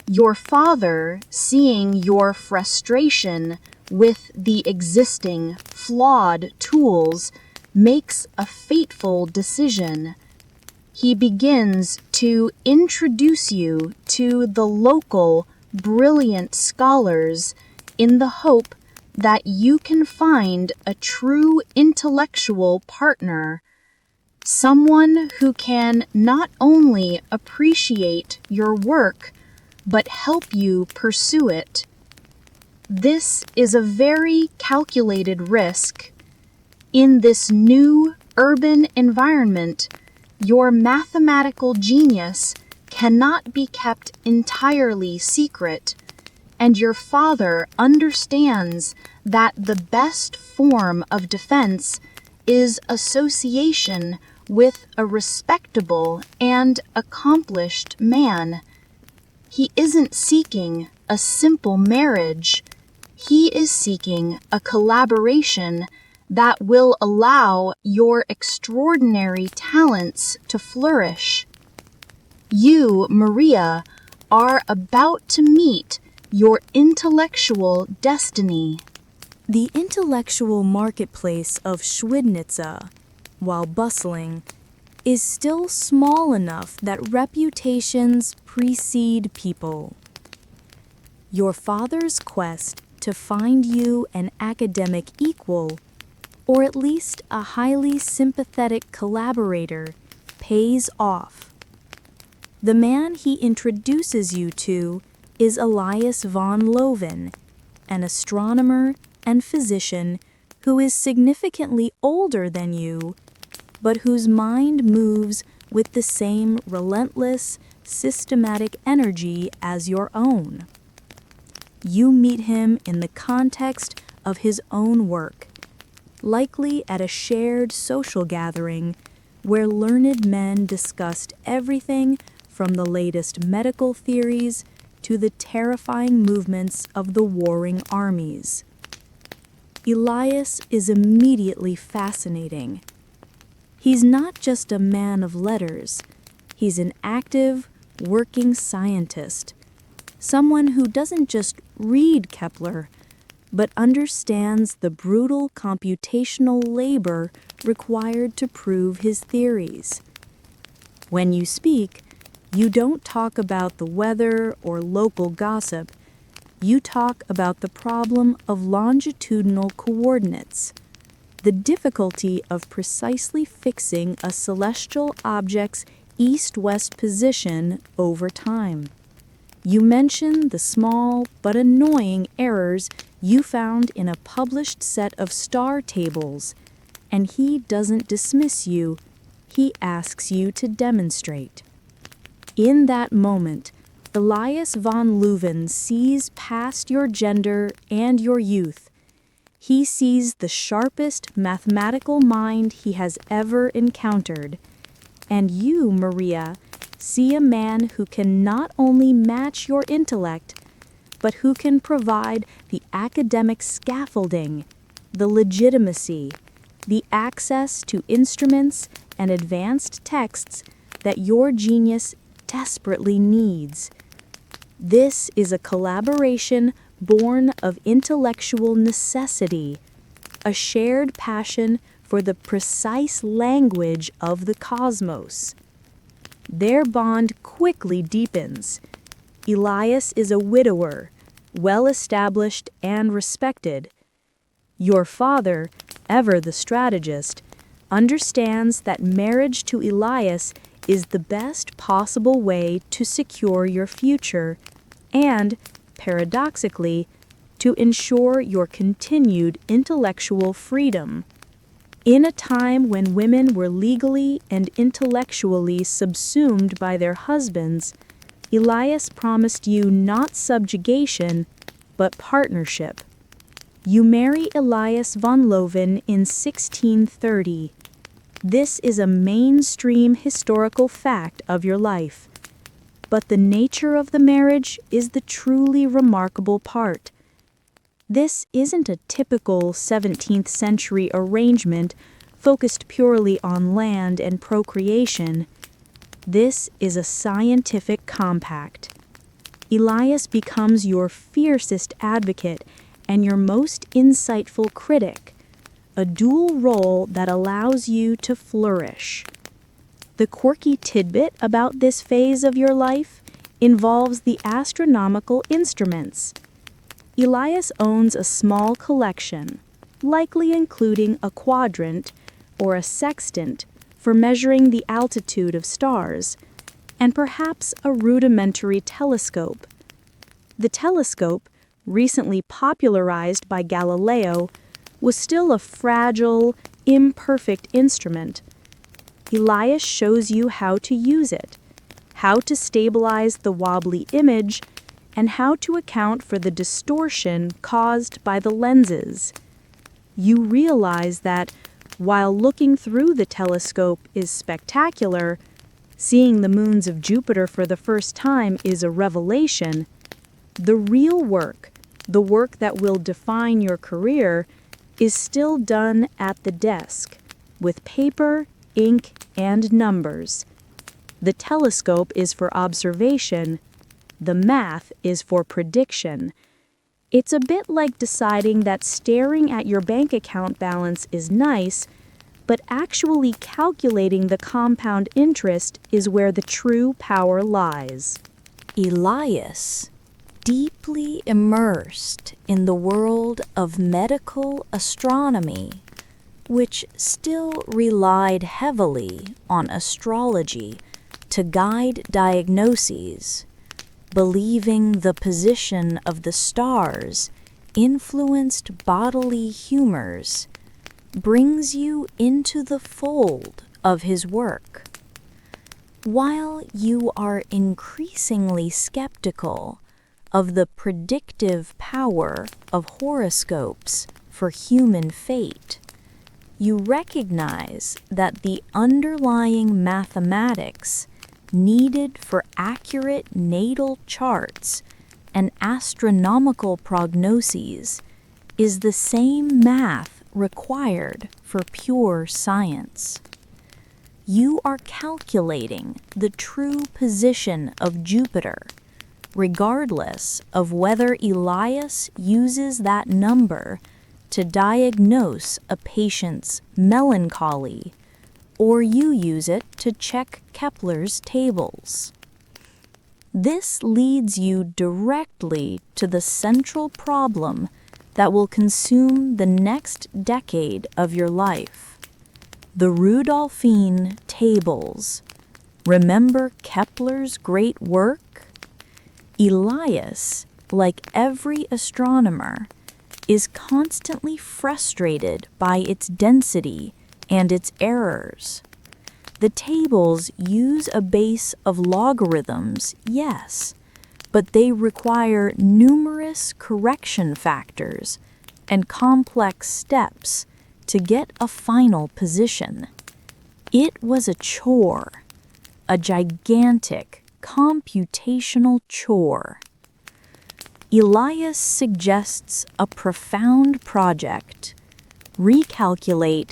Your father, seeing your frustration with the existing, flawed tools, makes a fateful decision. He begins to introduce you to the local, brilliant scholars in the hope that you can find a true intellectual partner, someone who can not only appreciate your work, but help you pursue it. This is a very calculated risk. In this new urban environment, your mathematical genius cannot be kept entirely secret, and your father understands that the best form of defense is association with a respectable and accomplished man. He isn't seeking a simple marriage. He is seeking a collaboration that will allow your extraordinary talents to flourish. You, Maria, are about to meet your intellectual destiny. The intellectual marketplace of Schwidnitza, while bustling, is still small enough that reputations precede people. Your father's quest to find you an academic equal, or at least a highly sympathetic collaborator, pays off. The man he introduces you to is Elias von Loven, an astronomer and physician who is significantly older than you, but whose mind moves with the same relentless, systematic energy as your own. You meet him in the context of his own work, likely at a shared social gathering where learned men discussed everything from the latest medical theories to the terrifying movements of the warring armies. Elias is immediately fascinating. He's not just a man of letters. He's an active, working scientist, someone who doesn't just read Kepler, but understands the brutal computational labor required to prove his theories. When you speak, you don't talk about the weather or local gossip. You talk about the problem of longitudinal coordinates, the difficulty of precisely fixing a celestial object's east-west position over time. You mention the small but annoying errors you found in a published set of star tables, and he doesn't dismiss you, he asks you to demonstrate. In that moment, Elias von Leuven sees past your gender and your youth. He sees the sharpest mathematical mind he has ever encountered. And you, Maria, see a man who can not only match your intellect, but who can provide the academic scaffolding, the legitimacy, the access to instruments and advanced texts that your genius desperately needs. This is a collaboration born of intellectual necessity, a shared passion for the precise language of the cosmos. Their bond quickly deepens. Elias is a widower, well established and respected. Your father, ever the strategist, understands that marriage to Elias is the best possible way to secure your future and, paradoxically, to ensure your continued intellectual freedom. In a time when women were legally and intellectually subsumed by their husbands, Elias promised you not subjugation, but partnership. You marry Elias von Loven in 1630. This is a mainstream historical fact of your life. But the nature of the marriage is the truly remarkable part. This isn't a typical 17th century arrangement focused purely on land and procreation. This is a scientific compact. Elias becomes your fiercest advocate and your most insightful critic, a dual role that allows you to flourish. The quirky tidbit about this phase of your life involves the astronomical instruments. Elias owns a small collection, likely including a quadrant or a sextant for measuring the altitude of stars, and perhaps a rudimentary telescope. The telescope, recently popularized by Galileo, was still a fragile, imperfect instrument. Elias shows you how to use it, how to stabilize the wobbly image, and how to account for the distortion caused by the lenses. You realize that, while looking through the telescope is spectacular, seeing the moons of Jupiter for the first time is a revelation. The real work, the work that will define your career, is still done at the desk, with paper, ink, and numbers. The telescope is for observation. The math is for prediction. It's a bit like deciding that staring at your bank account balance is nice, but actually calculating the compound interest is where the true power lies. Elias, deeply immersed in the world of medical astronomy, which still relied heavily on astrology to guide diagnoses, believing the position of the stars influenced bodily humors, brings you into the fold of his work. While you are increasingly skeptical of the predictive power of horoscopes for human fate, you recognize that the underlying mathematics needed for accurate natal charts and astronomical prognoses is the same math required for pure science. You are calculating the true position of Jupiter, regardless of whether Elias uses that number to diagnose a patient's melancholy, or you use it to check Kepler's tables. This leads you directly to the central problem that will consume the next decade of your life. The Rudolphine tables. Remember Kepler's great work? Elias, like every astronomer, is constantly frustrated by its density and its errors. The tables use a base of logarithms, yes, but they require numerous correction factors and complex steps to get a final position. It was a chore, a gigantic computational chore. Elias suggests a profound project: recalculate,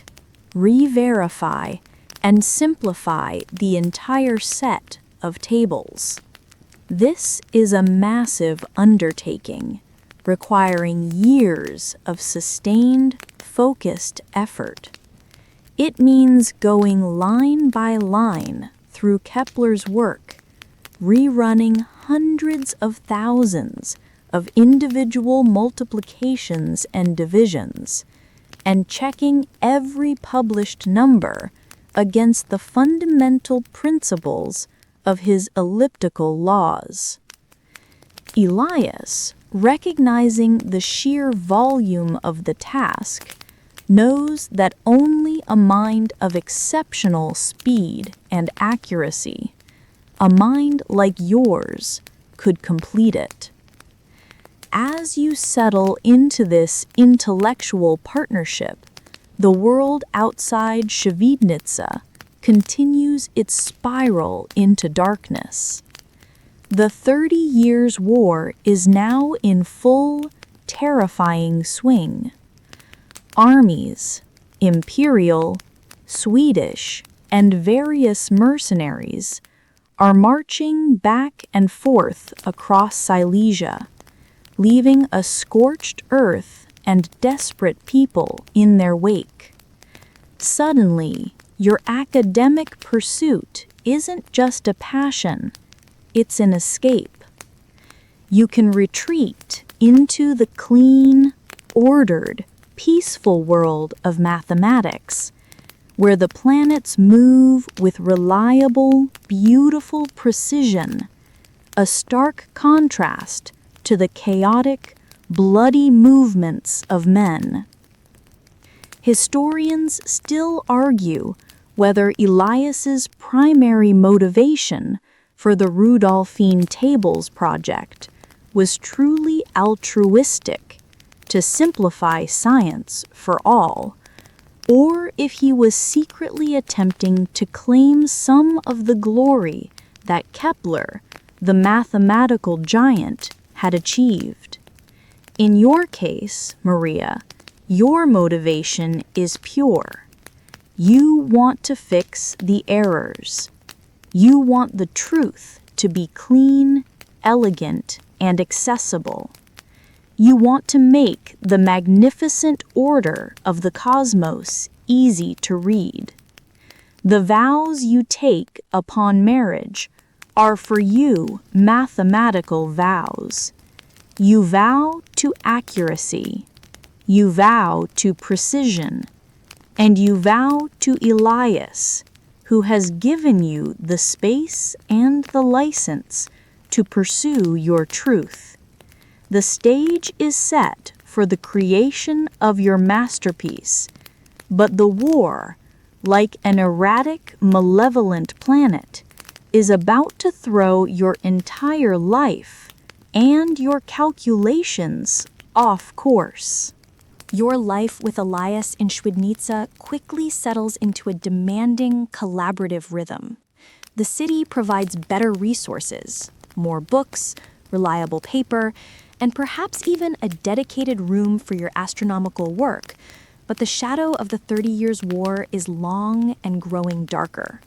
re-verify, and simplify the entire set of tables. This is a massive undertaking, requiring years of sustained, focused effort. It means going line by line through Kepler's work, rerunning hundreds of thousands of individual multiplications and divisions, and checking every published number against the fundamental principles of his elliptical laws. Elias, recognizing the sheer volume of the task, knows that only a mind of exceptional speed and accuracy, a mind like yours could complete it. As you settle into this intellectual partnership, the world outside Shvidnitsa continues its spiral into darkness. The 30 Years' War is now in full, terrifying swing. Armies, imperial, Swedish, and various mercenaries, are marching back and forth across Silesia, leaving a scorched earth and desperate people in their wake. Suddenly, your academic pursuit isn't just a passion, it's an escape. You can retreat into the clean, ordered, peaceful world of mathematics, where the planets move with reliable, beautiful precision, a stark contrast to the chaotic, bloody movements of men. Historians still argue whether Elias's primary motivation for the Rudolphine Tables project was truly altruistic, to simplify science for all, or if he was secretly attempting to claim some of the glory that Kepler, the mathematical giant, had achieved. In your case, Maria, your motivation is pure. You want to fix the errors. You want the truth to be clean, elegant, and accessible. You want to make the magnificent order of the cosmos easy to read. The vows you take upon marriage are for you mathematical vows. You vow to accuracy, you vow to precision, and you vow to Elias, who has given you the space and the license to pursue your truth. The stage is set for the creation of your masterpiece, but the war, like an erratic, malevolent planet, is about to throw your entire life and your calculations off course. Your life with Elias in Świdnica quickly settles into a demanding, collaborative rhythm. The city provides better resources, more books, reliable paper, and perhaps even a dedicated room for your astronomical work, but the shadow of the 30 Years' War is long and growing darker.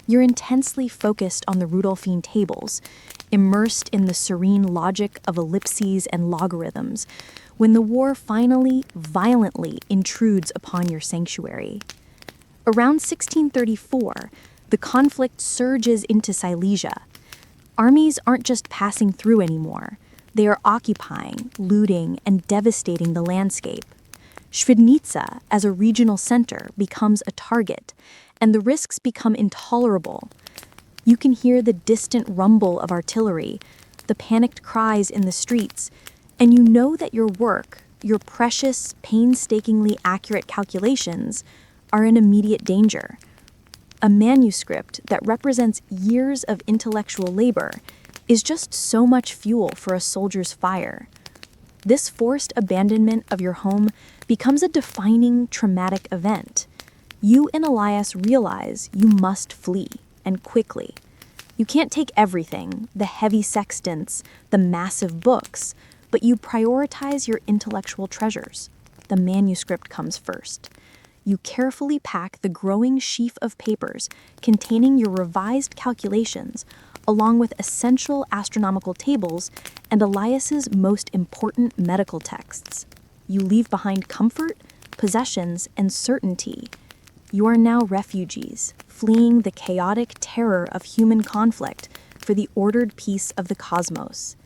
You're intensely focused on the Rudolphine Tables, immersed in the serene logic of ellipses and logarithms, when the war finally, violently intrudes upon your sanctuary. Around 1634, the conflict surges into Silesia. Armies aren't just passing through anymore. They are occupying, looting, and devastating the landscape. Świdnica, as a regional center, becomes a target, and the risks become intolerable. You can hear the distant rumble of artillery, the panicked cries in the streets, and you know that your work, your precious, painstakingly accurate calculations, are in immediate danger. A manuscript that represents years of intellectual labor is just so much fuel for a soldier's fire. This forced abandonment of your home becomes a defining, traumatic event. You and Elias realize you must flee, and quickly. You can't take everything, the heavy sextants, the massive books, but you prioritize your intellectual treasures. The manuscript comes first. You carefully pack the growing sheaf of papers containing your revised calculations, along with essential astronomical tables and Elias's most important medical texts. You leave behind comfort, possessions, and certainty. You are now refugees, fleeing the chaotic terror of human conflict for the ordered peace of the cosmos.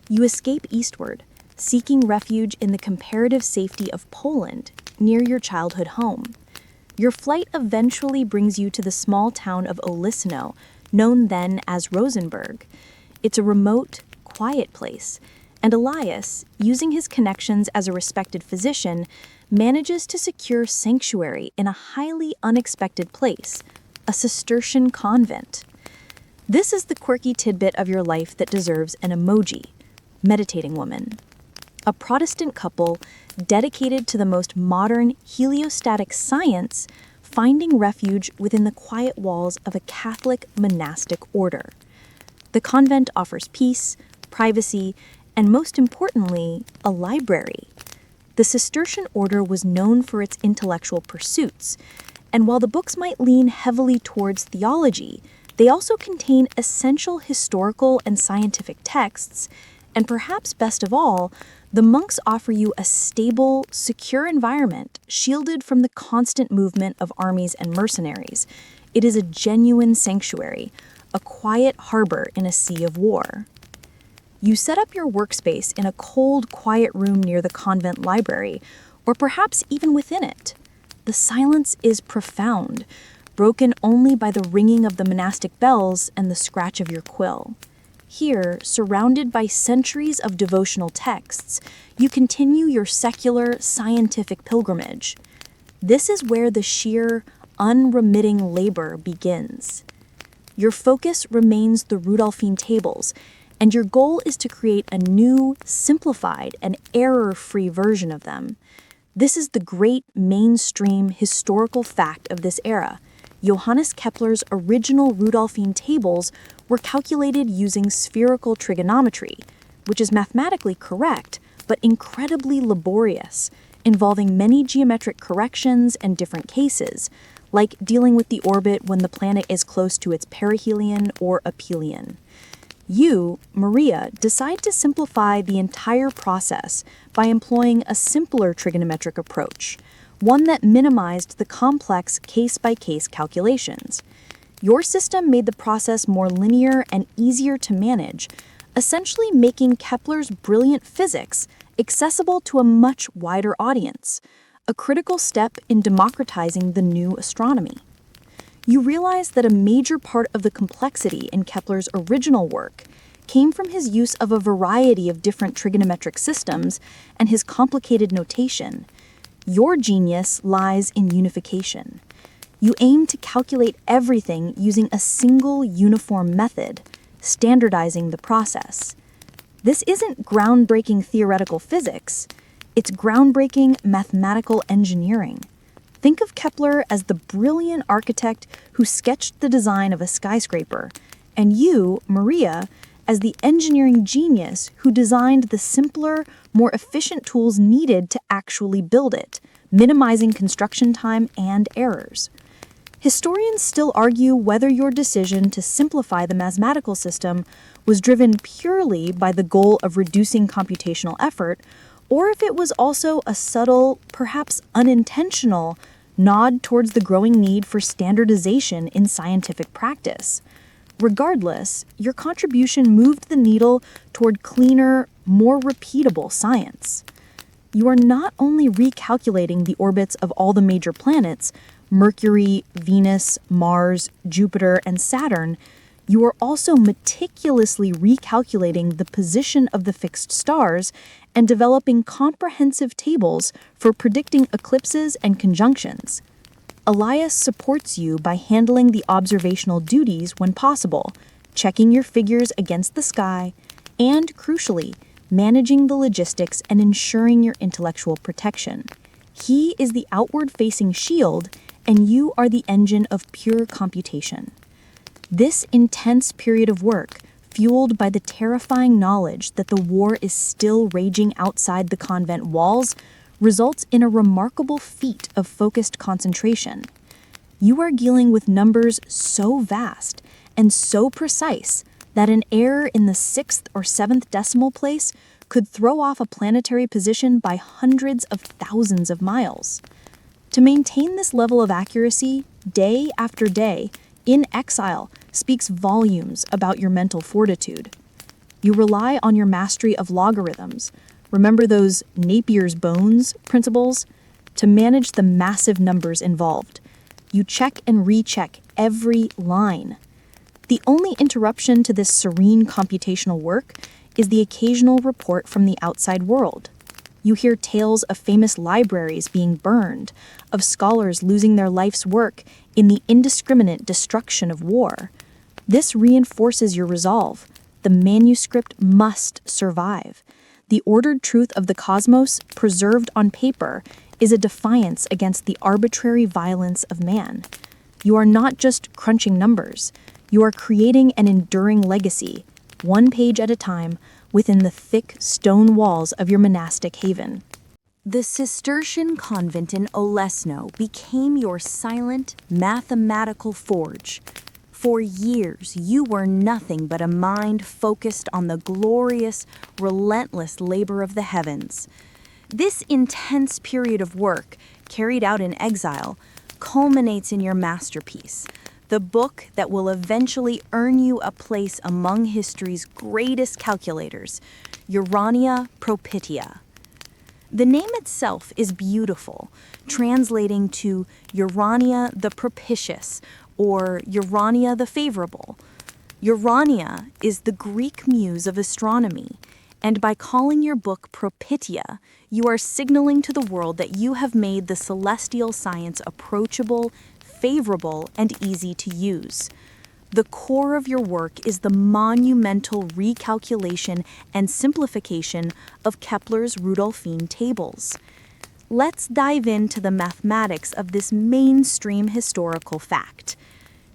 You escape eastward, seeking refuge in the comparative safety of Poland, near your childhood home. Your flight eventually brings you to the small town of Olisno, known then as Rosenberg. It's a remote, quiet place, and Elias, using his connections as a respected physician, manages to secure sanctuary in a highly unexpected place, a Cistercian convent. This is the quirky tidbit of your life that deserves an emoji. Meditating woman. A Protestant couple dedicated to the most modern heliostatic science, finding refuge within the quiet walls of a Catholic monastic order. The convent offers peace, privacy, and most importantly, a library. The Cistercian order was known for its intellectual pursuits, and while the books might lean heavily towards theology, they also contain essential historical and scientific texts, and perhaps best of all, the monks offer you a stable, secure environment, shielded from the constant movement of armies and mercenaries. It is a genuine sanctuary, a quiet harbor in a sea of war. You set up your workspace in a cold, quiet room near the convent library, or perhaps even within it. The silence is profound, broken only by the ringing of the monastic bells and the scratch of your quill. Here, surrounded by centuries of devotional texts, you continue your secular, scientific pilgrimage. This is where the sheer, unremitting labor begins. Your focus remains the Rudolphine tables, and your goal is to create a new, simplified, and error-free version of them. This is the great mainstream historical fact of this era. Johannes Kepler's original Rudolphine tables were calculated using spherical trigonometry, which is mathematically correct, but incredibly laborious, involving many geometric corrections and different cases, like dealing with the orbit when the planet is close to its perihelion or aphelion. You, Maria, decide to simplify the entire process by employing a simpler trigonometric approach, one that minimized the complex case-by-case calculations. Your system made the process more linear and easier to manage, essentially making Kepler's brilliant physics accessible to a much wider audience, a critical step in democratizing the new astronomy. You realize that a major part of the complexity in Kepler's original work came from his use of a variety of different trigonometric systems and his complicated notation. Your genius lies in unification. You aim to calculate everything using a single uniform method, standardizing the process. This isn't groundbreaking theoretical physics, it's groundbreaking mathematical engineering. Think of Kepler as the brilliant architect who sketched the design of a skyscraper, and you, Maria, as the engineering genius who designed the simpler, more efficient tools needed to actually build it, minimizing construction time and errors. Historians still argue whether your decision to simplify the mathematical system was driven purely by the goal of reducing computational effort, or if it was also a subtle, perhaps unintentional, nod towards the growing need for standardization in scientific practice. Regardless, your contribution moved the needle toward cleaner, more repeatable science. You are not only recalculating the orbits of all the major planets, Mercury, Venus, Mars, Jupiter, and Saturn, you are also meticulously recalculating the position of the fixed stars and developing comprehensive tables for predicting eclipses and conjunctions. Elias supports you by handling the observational duties when possible, checking your figures against the sky, and, crucially, managing the logistics and ensuring your intellectual protection. He is the outward-facing shield, and you are the engine of pure computation. This intense period of work, fueled by the terrifying knowledge that the war is still raging outside the convent walls, results in a remarkable feat of focused concentration. You are dealing with numbers so vast and so precise that an error in the 6th or 7th decimal place could throw off a planetary position by hundreds of thousands of miles. To maintain this level of accuracy, day after day, in exile, speaks volumes about your mental fortitude. You rely on your mastery of logarithms. Remember those Napier's bones principles? To manage the massive numbers involved. You check and recheck every line. The only interruption to this serene computational work is the occasional report from the outside world. You hear tales of famous libraries being burned, of scholars losing their life's work in the indiscriminate destruction of war. This reinforces your resolve. The manuscript must survive. The ordered truth of the cosmos, preserved on paper, is a defiance against the arbitrary violence of man. You are not just crunching numbers. You are creating an enduring legacy, one page at a time, within the thick stone walls of your monastic haven. The Cistercian convent in Olesno became your silent, mathematical forge. For years, you were nothing but a mind focused on the glorious, relentless labor of the heavens. This intense period of work, carried out in exile, culminates in your masterpiece, the book that will eventually earn you a place among history's greatest calculators, Urania Propitia. The name itself is beautiful, translating to Urania the Propitious or Urania the Favorable. Urania is the Greek muse of astronomy, and by calling your book Propitia, you are signaling to the world that you have made the celestial science approachable, favorable, and easy to use. The core of your work is the monumental recalculation and simplification of Kepler's Rudolphine tables. Let's dive into the mathematics of this mainstream historical fact.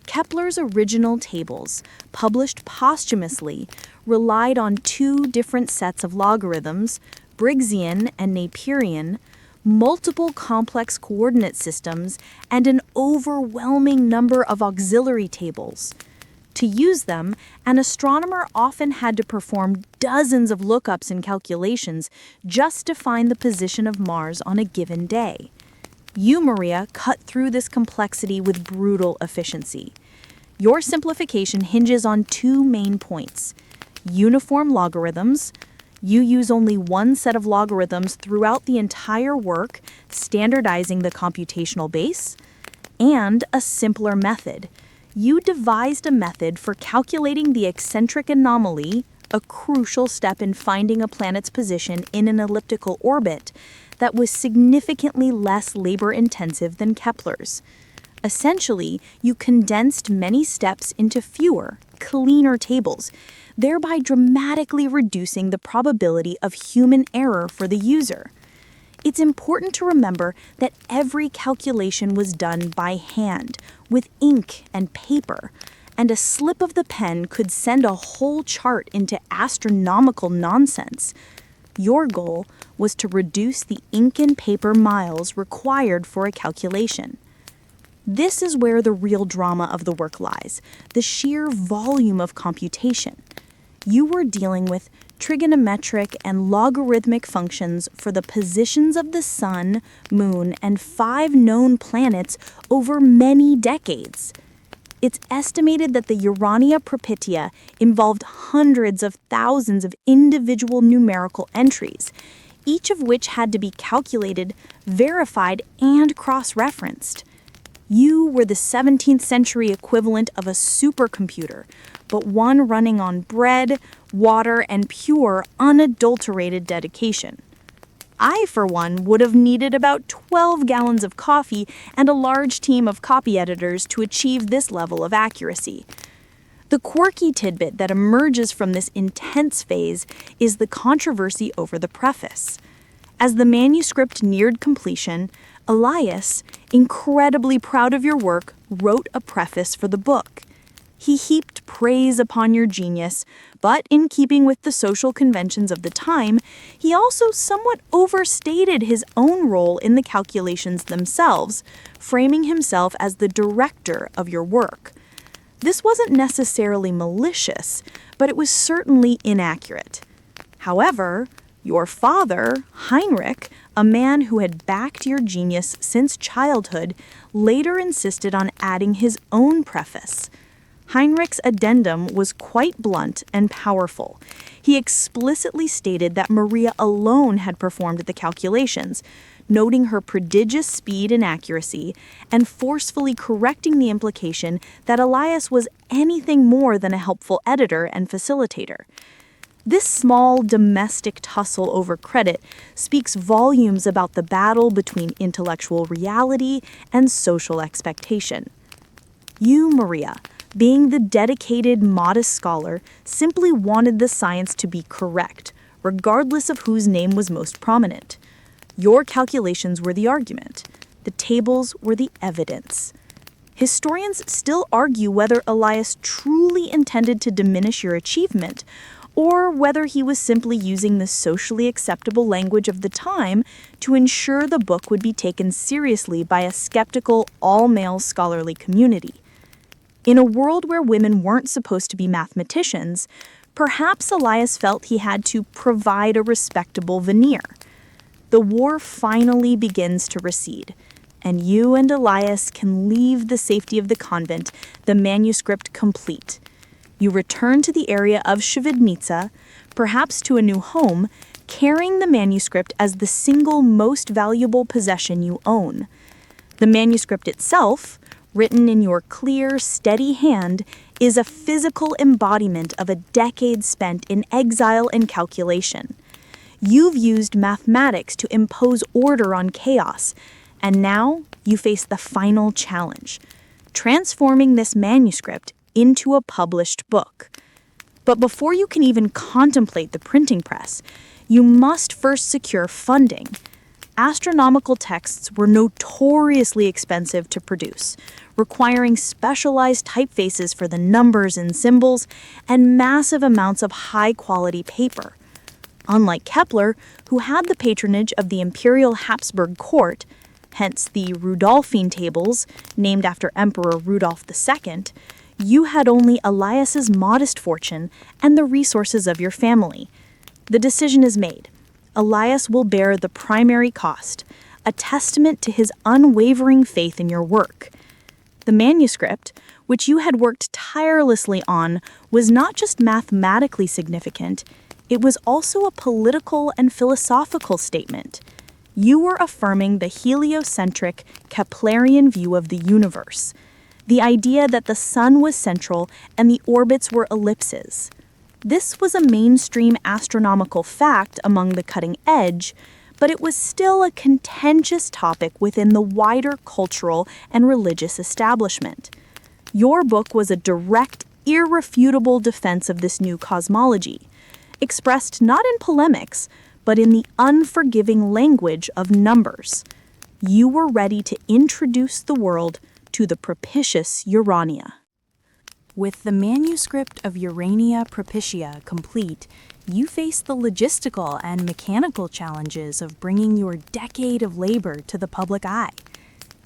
Kepler's original tables, published posthumously, relied on two different sets of logarithms, Briggsian and Naperian, multiple complex coordinate systems, and an overwhelming number of auxiliary tables. To use them, an astronomer often had to perform dozens of lookups and calculations just to find the position of Mars on a given day. You, Maria, cut through this complexity with brutal efficiency. Your simplification hinges on two main points: uniform logarithms. You use only one set of logarithms throughout the entire work, standardizing the computational base, and a simpler method. You devised a method for calculating the eccentric anomaly, a crucial step in finding a planet's position in an elliptical orbit, that was significantly less labor-intensive than Kepler's. Essentially, you condensed many steps into fewer, cleaner tables, thereby dramatically reducing the probability of human error for the user. It's important to remember that every calculation was done by hand, with ink and paper, and a slip of the pen could send a whole chart into astronomical nonsense. Your goal was to reduce the ink and paper miles required for a calculation. This is where the real drama of the work lies, the sheer volume of computation. You were dealing with trigonometric and logarithmic functions for the positions of the Sun, Moon, and 5 known planets over many decades. It's estimated that the Urania Propitia involved hundreds of thousands of individual numerical entries, each of which had to be calculated, verified, and cross-referenced. You were the 17th century equivalent of a supercomputer, but one running on bread, water, and pure, unadulterated dedication. I, for one, would have needed about 12 gallons of coffee and a large team of copy editors to achieve this level of accuracy. The quirky tidbit that emerges from this intense phase is the controversy over the preface. As the manuscript neared completion, Elias, incredibly proud of your work, wrote a preface for the book. He heaped praise upon your genius, but in keeping with the social conventions of the time, he also somewhat overstated his own role in the calculations themselves, framing himself as the director of your work. This wasn't necessarily malicious, but it was certainly inaccurate. However, your father, Heinrich, a man who had backed your genius since childhood, later insisted on adding his own preface. Heinrich's addendum was quite blunt and powerful. He explicitly stated that Maria alone had performed the calculations, noting her prodigious speed and accuracy, and forcefully correcting the implication that Elias was anything more than a helpful editor and facilitator. This small domestic tussle over credit speaks volumes about the battle between intellectual reality and social expectation. You, Maria, being the dedicated, modest scholar, simply wanted the science to be correct, regardless of whose name was most prominent. Your calculations were the argument. The tables were the evidence. Historians still argue whether Elias truly intended to diminish your achievement, or whether he was simply using the socially acceptable language of the time to ensure the book would be taken seriously by a skeptical, all-male scholarly community. In a world where women weren't supposed to be mathematicians, perhaps Elias felt he had to provide a respectable veneer. The war finally begins to recede, and you and Elias can leave the safety of the convent, the manuscript complete. You return to the area of Shevardnitsa, perhaps to a new home, carrying the manuscript as the single most valuable possession you own. The manuscript itself, written in your clear, steady hand, is a physical embodiment of a decade spent in exile and calculation. You've used mathematics to impose order on chaos, and now you face the final challenge, transforming this manuscript into a published book. But before you can even contemplate the printing press, you must first secure funding. Astronomical texts were notoriously expensive to produce, requiring specialized typefaces for the numbers and symbols and massive amounts of high-quality paper. Unlike Kepler, who had the patronage of the Imperial Habsburg court, hence the Rudolphine tables, named after Emperor Rudolph II, you had only Elias's modest fortune and the resources of your family. The decision is made. Elias will bear the primary cost, a testament to his unwavering faith in your work. The manuscript, which you had worked tirelessly on, was not just mathematically significant, it was also a political and philosophical statement. You were affirming the heliocentric Keplerian view of the universe, the idea that the sun was central and the orbits were ellipses. This was a mainstream astronomical fact among the cutting edge, but it was still a contentious topic within the wider cultural and religious establishment. Your book was a direct, irrefutable defense of this new cosmology, expressed not in polemics, but in the unforgiving language of numbers. You were ready to introduce the world to the propitious Urania. With the manuscript of Urania Propitia complete, you face the logistical and mechanical challenges of bringing your decade of labor to the public eye.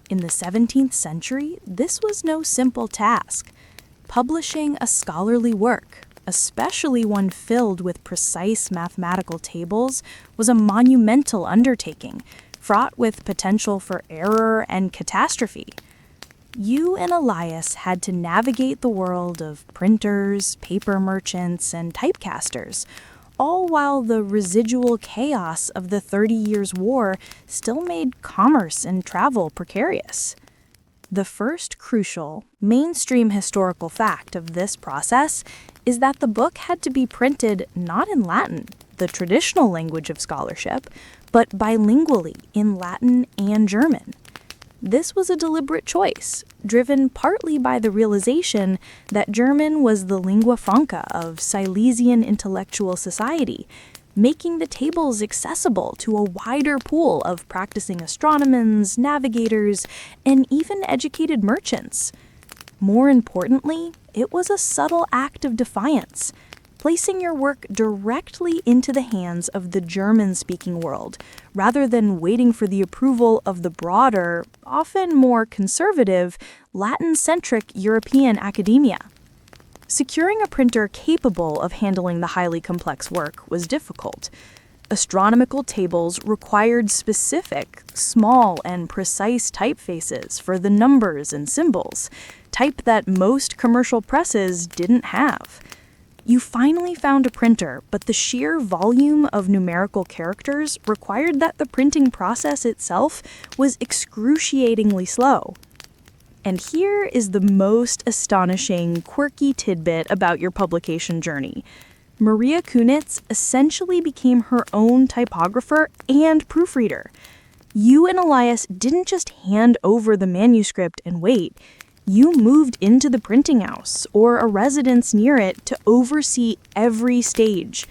In the 17th century, this was no simple task. Publishing a scholarly work, especially one filled with precise mathematical tables, was a monumental undertaking, fraught with potential for error and catastrophe. You and Elias had to navigate the world of printers, paper merchants, and typecasters, all while the residual chaos of the 30 Years' War still made commerce and travel precarious. The first crucial, mainstream historical fact of this process is that the book had to be printed not in Latin, the traditional language of scholarship, but bilingually in Latin and German. This was a deliberate choice, driven partly by the realization that German was the lingua franca of Silesian intellectual society, making the tables accessible to a wider pool of practicing astronomers, navigators, and even educated merchants. More importantly, it was a subtle act of defiance, placing your work directly into the hands of the German-speaking world, rather than waiting for the approval of the broader, often more conservative, Latin-centric European academia. Securing a printer capable of handling the highly complex work was difficult. Astronomical tables required specific, small, and precise typefaces for the numbers and symbols, type that most commercial presses didn't have. You finally found a printer, but the sheer volume of numerical characters required that the printing process itself was excruciatingly slow. And here is the most astonishing, quirky tidbit about your publication journey. Maria Cunitz essentially became her own typographer and proofreader. You and Elias didn't just hand over the manuscript and wait. You moved into the printing house or a residence near it to oversee every stage.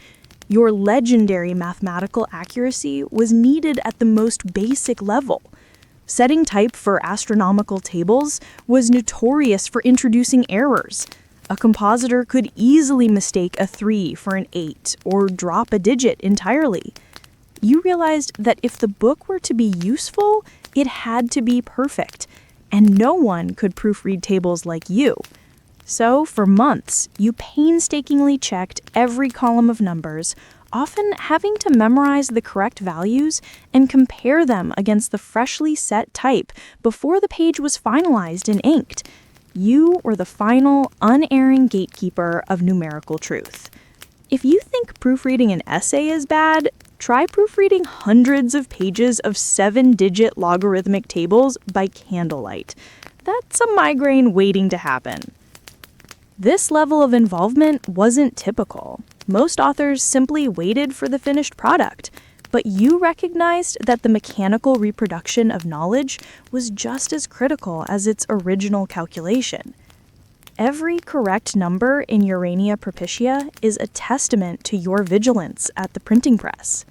Your legendary mathematical accuracy was needed at the most basic level. Setting type for astronomical tables was notorious for introducing errors. A compositor could easily mistake a 3 for an 8 or drop a digit entirely. You realized that if the book were to be useful, it had to be perfect, and no one could proofread tables like you. So, for months, you painstakingly checked every column of numbers, often having to memorize the correct values and compare them against the freshly set type before the page was finalized and inked. You were the final, unerring gatekeeper of numerical truth. If you think proofreading an essay is bad, try proofreading hundreds of pages of 7-digit logarithmic tables by candlelight. That's a migraine waiting to happen. This level of involvement wasn't typical. Most authors simply waited for the finished product, but you recognized that the mechanical reproduction of knowledge was just as critical as its original calculation. Every correct number in Urania Propitia is a testament to your vigilance at the printing press.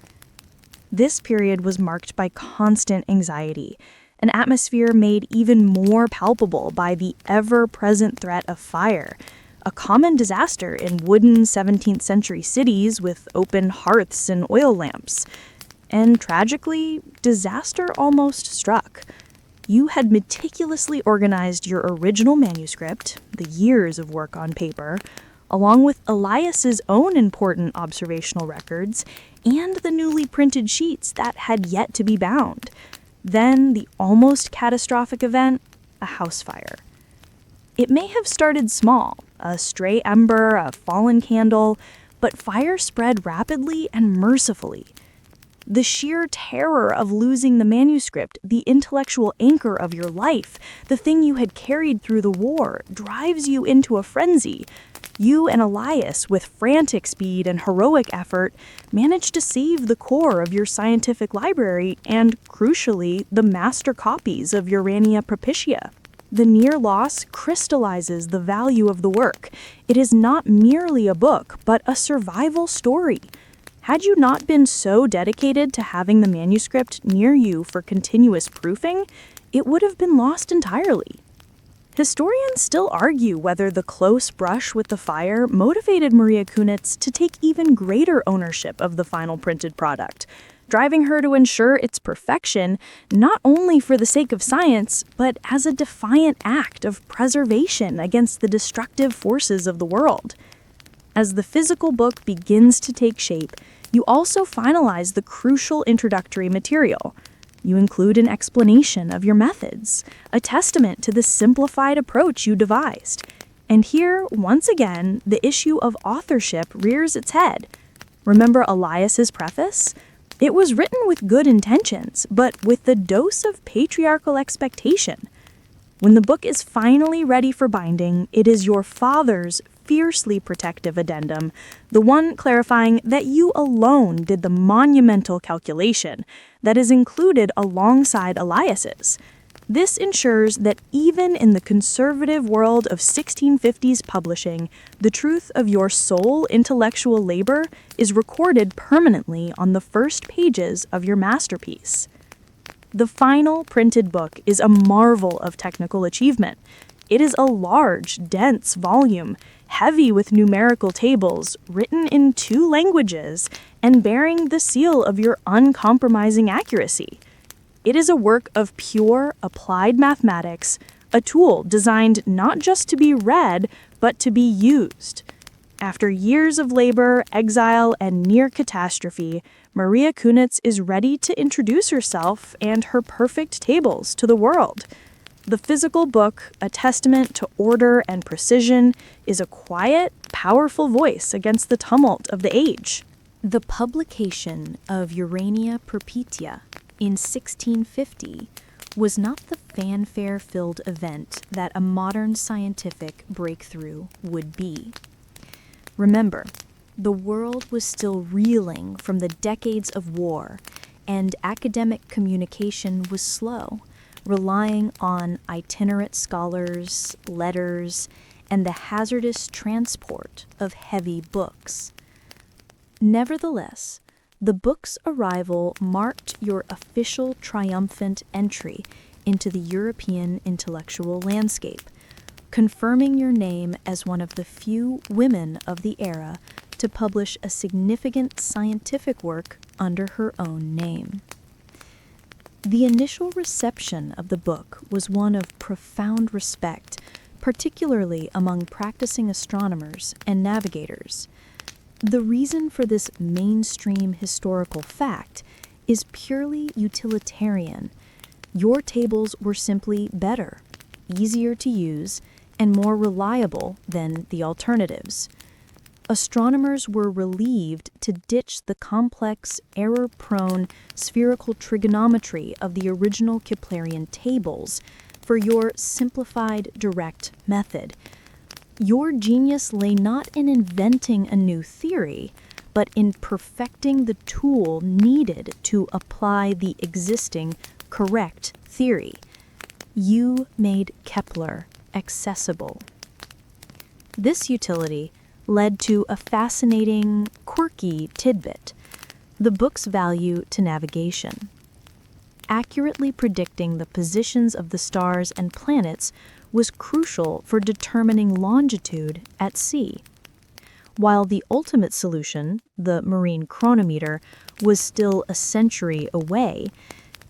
This period was marked by constant anxiety, an atmosphere made even more palpable by the ever-present threat of fire, a common disaster in wooden 17th century cities with open hearths and oil lamps. And tragically, disaster almost struck. You had meticulously organized your original manuscript, the years of work on paper, along with Elias's own important observational records and the newly printed sheets that had yet to be bound. Then the almost catastrophic event, a house fire. It may have started small, a stray ember, a fallen candle, but fire spread rapidly and mercifully. The sheer terror of losing the manuscript, the intellectual anchor of your life, the thing you had carried through the war, drives you into a frenzy. You and Elias, with frantic speed and heroic effort, managed to save the core of your scientific library and, crucially, the master copies of Urania Propitia. The near loss crystallizes the value of the work. It is not merely a book, but a survival story. Had you not been so dedicated to having the manuscript near you for continuous proofing, it would have been lost entirely. Historians still argue whether the close brush with the fire motivated Maria Cunitz to take even greater ownership of the final printed product, driving her to ensure its perfection not only for the sake of science, but as a defiant act of preservation against the destructive forces of the world. As the physical book begins to take shape, you also finalize the crucial introductory material. You include an explanation of your methods, a testament to the simplified approach you devised. And here, once again, the issue of authorship rears its head. Remember Elias's preface? It was written with good intentions, but with the dose of patriarchal expectation. When the book is finally ready for binding, it is your father's fiercely protective addendum, the one clarifying that you alone did the monumental calculation that is included alongside Elias's. This ensures that even in the conservative world of 1650s publishing, the truth of your sole intellectual labor is recorded permanently on the first pages of your masterpiece. The final printed book is a marvel of technical achievement. It is a large, dense volume, heavy with numerical tables, written in 2 languages, and bearing the seal of your uncompromising accuracy. It is a work of pure, applied mathematics, a tool designed not just to be read, but to be used. After years of labor, exile, and near catastrophe, Maria Cunitz is ready to introduce herself and her perfect tables to the world. The physical book, a testament to order and precision, is a quiet, powerful voice against the tumult of the age. The publication of Urania Propitia in 1650 was not the fanfare-filled event that a modern scientific breakthrough would be. Remember, the world was still reeling from the decades of war, and academic communication was slow, relying on itinerant scholars, letters, and the hazardous transport of heavy books. Nevertheless, the book's arrival marked your official triumphant entry into the European intellectual landscape, confirming your name as one of the few women of the era to publish a significant scientific work under her own name. The initial reception of the book was one of profound respect, particularly among practicing astronomers and navigators. The reason for this mainstream historical fact is purely utilitarian. Your tables were simply better, easier to use, and more reliable than the alternatives. Astronomers were relieved to ditch the complex, error-prone spherical trigonometry of the original Keplerian tables for your simplified, direct method. Your genius lay not in inventing a new theory, but in perfecting the tool needed to apply the existing correct theory. You made Kepler accessible. This utility led to a fascinating, quirky tidbit: the book's value to navigation. Accurately predicting the positions of the stars and planets was crucial for determining longitude at sea. While the ultimate solution, the marine chronometer, was still a century away,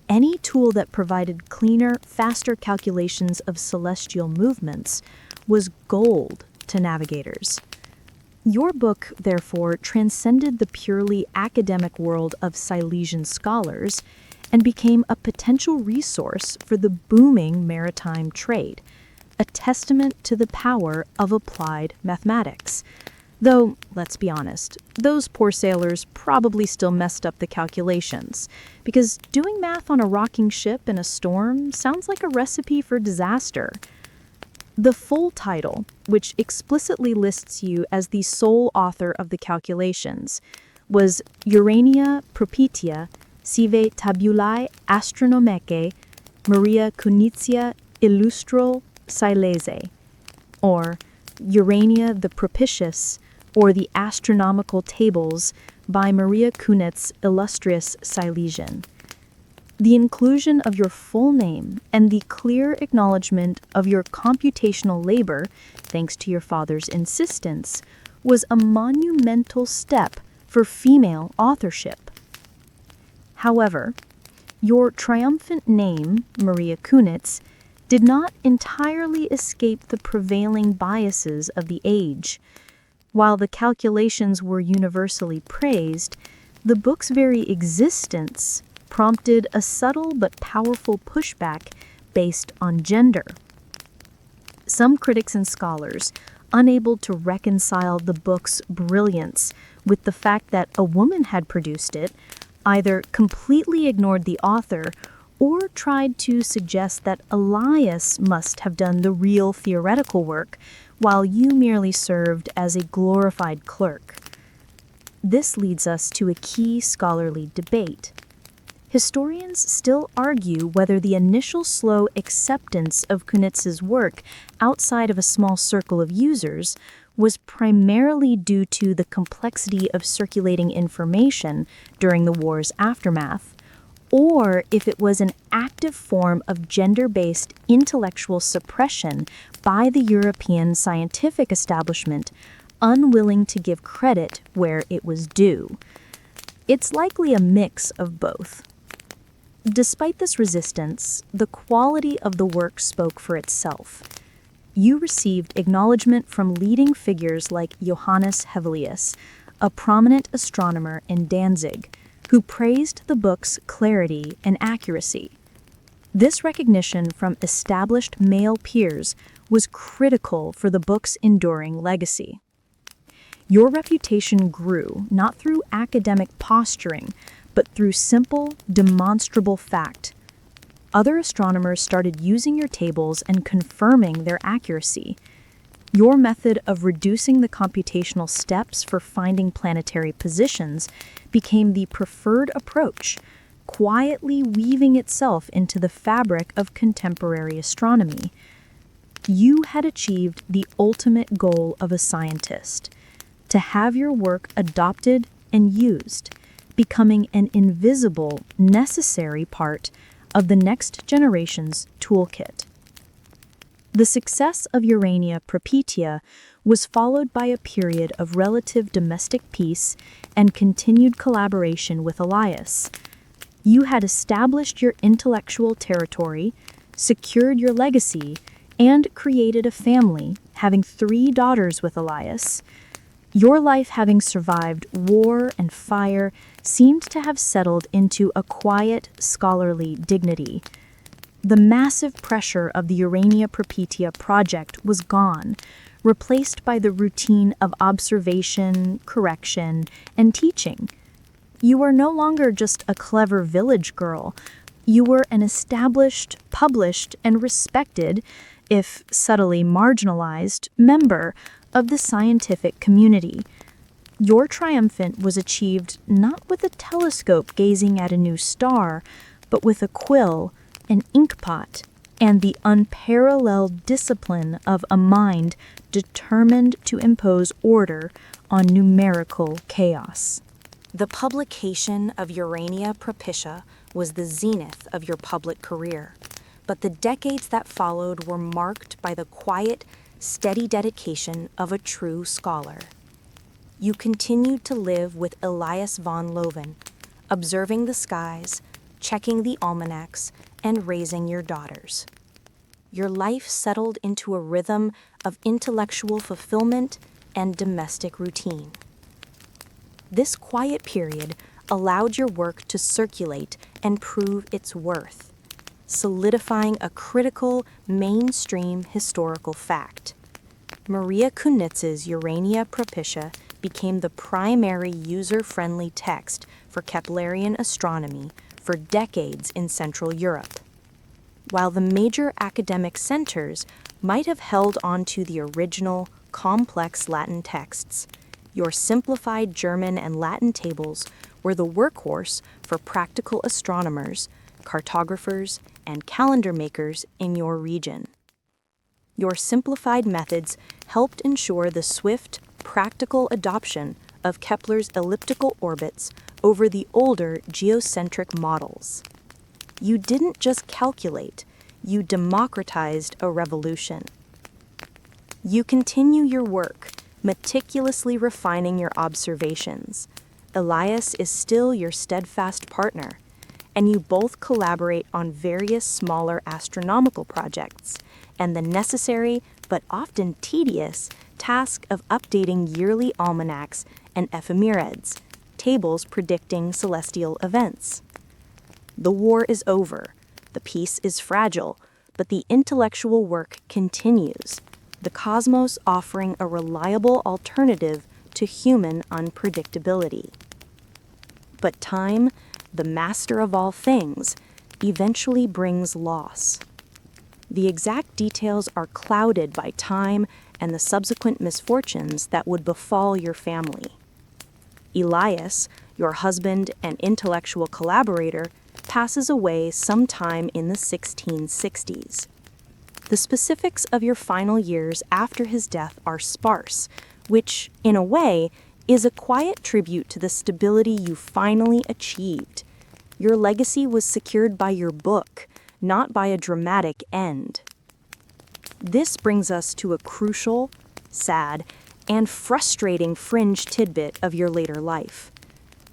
any tool that provided cleaner, faster calculations of celestial movements was gold to navigators. Your book, therefore, transcended the purely academic world of Silesian scholars and became a potential resource for the booming maritime trade, a testament to the power of applied mathematics. Though, let's be honest, those poor sailors probably still messed up the calculations, because doing math on a rocking ship in a storm sounds like a recipe for disaster. The full title, which explicitly lists you as the sole author of the calculations, was Urania Propitia sive tabulae astronomicae Maria Cunitz illustro Silesia, or Urania the Propitious, or the Astronomical Tables by Maria Cunitz, illustrious Silesian. The inclusion of your full name and the clear acknowledgement of your computational labor, thanks to your father's insistence, was a monumental step for female authorship. However, your triumphant name, Maria Cunitz, did not entirely escape the prevailing biases of the age. While the calculations were universally praised, the book's very existence prompted a subtle but powerful pushback based on gender. Some critics and scholars, unable to reconcile the book's brilliance with the fact that a woman had produced it, either completely ignored the author or tried to suggest that Elias must have done the real theoretical work, while you merely served as a glorified clerk. This leads us to a key scholarly debate. Historians still argue whether the initial slow acceptance of Kunitz's work outside of a small circle of users was primarily due to the complexity of circulating information during the war's aftermath, or if it was an active form of gender-based intellectual suppression by the European scientific establishment, unwilling to give credit where it was due. It's likely a mix of both. Despite this resistance, the quality of the work spoke for itself. You received acknowledgement from leading figures like Johannes Kepler, a prominent astronomer in Danzig, who praised the book's clarity and accuracy. This recognition from established male peers was critical for the book's enduring legacy. Your reputation grew not through academic posturing, but through simple, demonstrable fact. Other astronomers started using your tables and confirming their accuracy. Your method of reducing the computational steps for finding planetary positions became the preferred approach, quietly weaving itself into the fabric of contemporary astronomy. You had achieved the ultimate goal of a scientist, to have your work adopted and used, becoming an invisible, necessary part of the next generation's toolkit. The success of Urania Propitia was followed by a period of relative domestic peace and continued collaboration with Elias. You had established your intellectual territory, secured your legacy, and created a family, having 3 daughters with Elias. Your life, having survived war and fire, seemed to have settled into a quiet, scholarly dignity. The massive pressure of the Urania Propitia project was gone, replaced by the routine of observation, correction, and teaching. You were no longer just a clever village girl. You were an established, published, and respected, if subtly marginalized, member of the scientific community. Your triumphant was achieved not with a telescope gazing at a new star, but with a quill, an inkpot, and the unparalleled discipline of a mind determined to impose order on numerical chaos. The publication of Urania Propitia was the zenith of your public career, but the decades that followed were marked by the quiet, steady dedication of a true scholar. You continued to live with Elias von Loven, observing the skies, checking the almanacs, and raising your daughters. Your life settled into a rhythm of intellectual fulfillment and domestic routine. This quiet period allowed your work to circulate and prove its worth, solidifying a critical, mainstream historical fact. Maria Cunitz's Urania Propitia became the primary user-friendly text for Keplerian astronomy for decades in Central Europe. While the major academic centers might have held on to the original, complex Latin texts, your simplified German and Latin tables were the workhorse for practical astronomers, cartographers, and calendar makers in your region. Your simplified methods helped ensure the swift, practical adoption of Kepler's elliptical orbits over the older geocentric models. You didn't just calculate, you democratized a revolution. You continue your work, meticulously refining your observations. Elias is still your steadfast partner, and you both collaborate on various smaller astronomical projects and the necessary but often tedious task of updating yearly almanacs and ephemerides, tables predicting celestial events. The war is over, the peace is fragile, but the intellectual work continues, the cosmos offering a reliable alternative to human unpredictability. But time, the master of all things, eventually brings loss. The exact details are clouded by time and the subsequent misfortunes that would befall your family. Elias, your husband and intellectual collaborator, passes away sometime in the 1660s. The specifics of your final years after his death are sparse, which, in a way, is a quiet tribute to the stability you finally achieved. Your legacy was secured by your book, not by a dramatic end. This brings us to a crucial, sad, and frustrating fringe tidbit of your later life: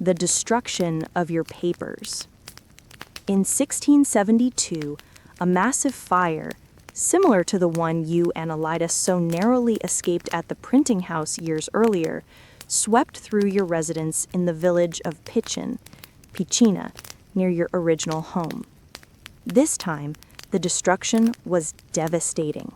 the destruction of your papers. In 1672, a massive fire, similar to the one you and Elias so narrowly escaped at the printing house years earlier, swept through your residence in the village of Picina, near your original home. This time, the destruction was devastating.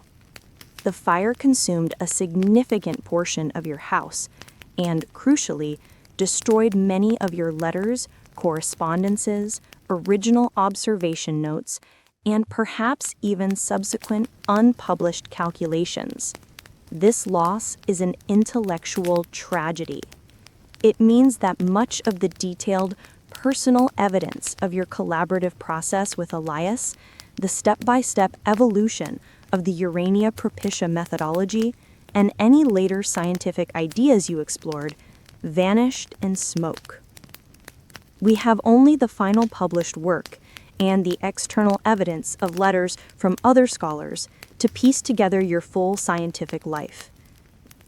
The fire consumed a significant portion of your house and, crucially, destroyed many of your letters, correspondences, original observation notes, and perhaps even subsequent unpublished calculations. This loss is an intellectual tragedy. It means that much of the detailed, personal evidence of your collaborative process with Elias, the step-by-step evolution of the Urania Propitia methodology, and any later scientific ideas you explored, vanished in smoke. We have only the final published work and the external evidence of letters from other scholars to piece together your full scientific life.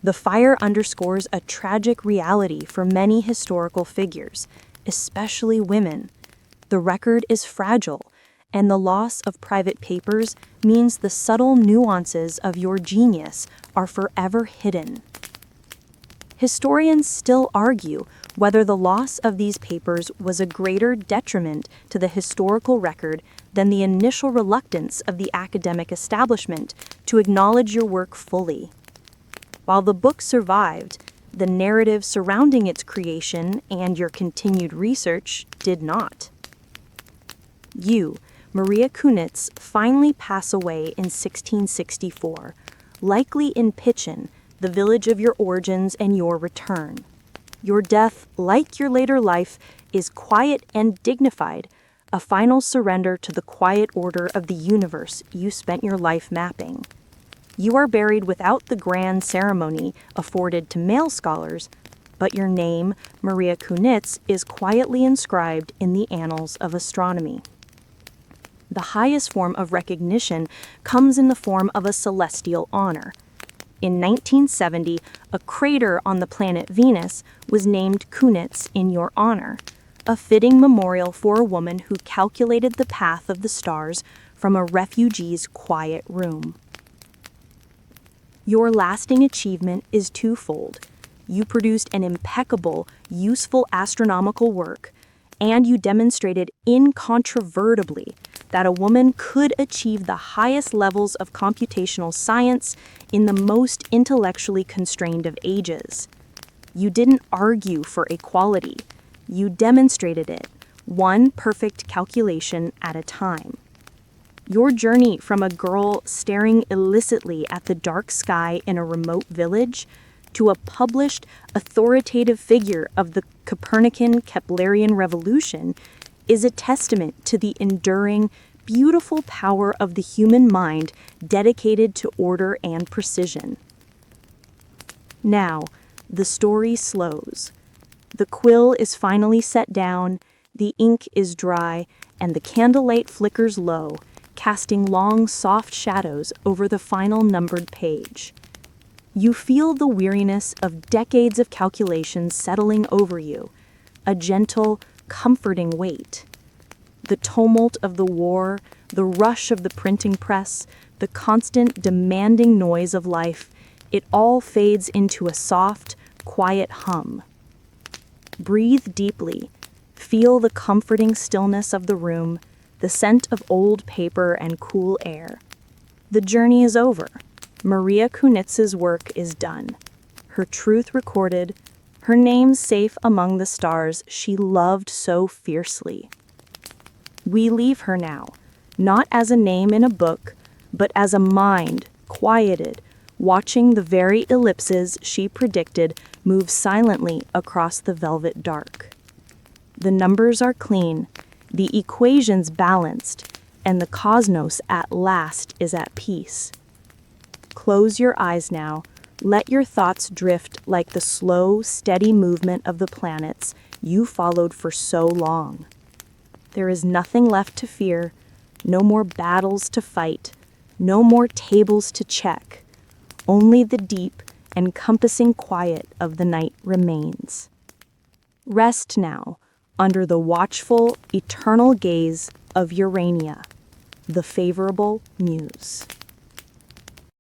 The fire underscores a tragic reality for many historical figures, especially women. The record is fragile, and the loss of private papers means the subtle nuances of your genius are forever hidden. Historians still argue whether the loss of these papers was a greater detriment to the historical record than the initial reluctance of the academic establishment to acknowledge your work fully. While the book survived, the narrative surrounding its creation and your continued research did not. You, Maria Cunitz, finally pass away in 1664, likely in Pitchen, the village of your origins and your return. Your death, like your later life, is quiet and dignified, a final surrender to the quiet order of the universe you spent your life mapping. You are buried without the grand ceremony afforded to male scholars, but your name, Maria Cunitz, is quietly inscribed in the annals of astronomy. The highest form of recognition comes in the form of a celestial honor. In 1970, a crater on the planet Venus was named Cunitz in your honor, a fitting memorial for a woman who calculated the path of the stars from a refugee's quiet room. Your lasting achievement is twofold. You produced an impeccable, useful astronomical work, and you demonstrated incontrovertibly that a woman could achieve the highest levels of computational science in the most intellectually constrained of ages. You didn't argue for equality. You demonstrated it, one perfect calculation at a time. Your journey from a girl staring illicitly at the dark sky in a remote village to a published, authoritative figure of the Copernican Keplerian revolution is a testament to the enduring, beautiful power of the human mind dedicated to order and precision. Now, the story slows. The quill is finally set down, the ink is dry, and the candlelight flickers low, casting long, soft shadows over the final numbered page. You feel the weariness of decades of calculations settling over you, a gentle, comforting weight. The tumult of the war, the rush of the printing press, the constant, demanding noise of life, it all fades into a soft, quiet hum. Breathe deeply. Feel the comforting stillness of the room, the scent of old paper and cool air. The journey is over. Maria Cunitz's work is done. Her truth recorded, her name safe among the stars she loved so fiercely. We leave her now, not as a name in a book, but as a mind, quieted, watching the very ellipses she predicted move silently across the velvet dark. The numbers are clean, the equations balanced, and the cosmos at last is at peace. Close your eyes now. Let your thoughts drift like the slow, steady movement of the planets you followed for so long. There is nothing left to fear, no more battles to fight, no more tables to check. Only the deep, encompassing quiet of the night remains. Rest now, under the watchful, eternal gaze of Urania, the favorable muse.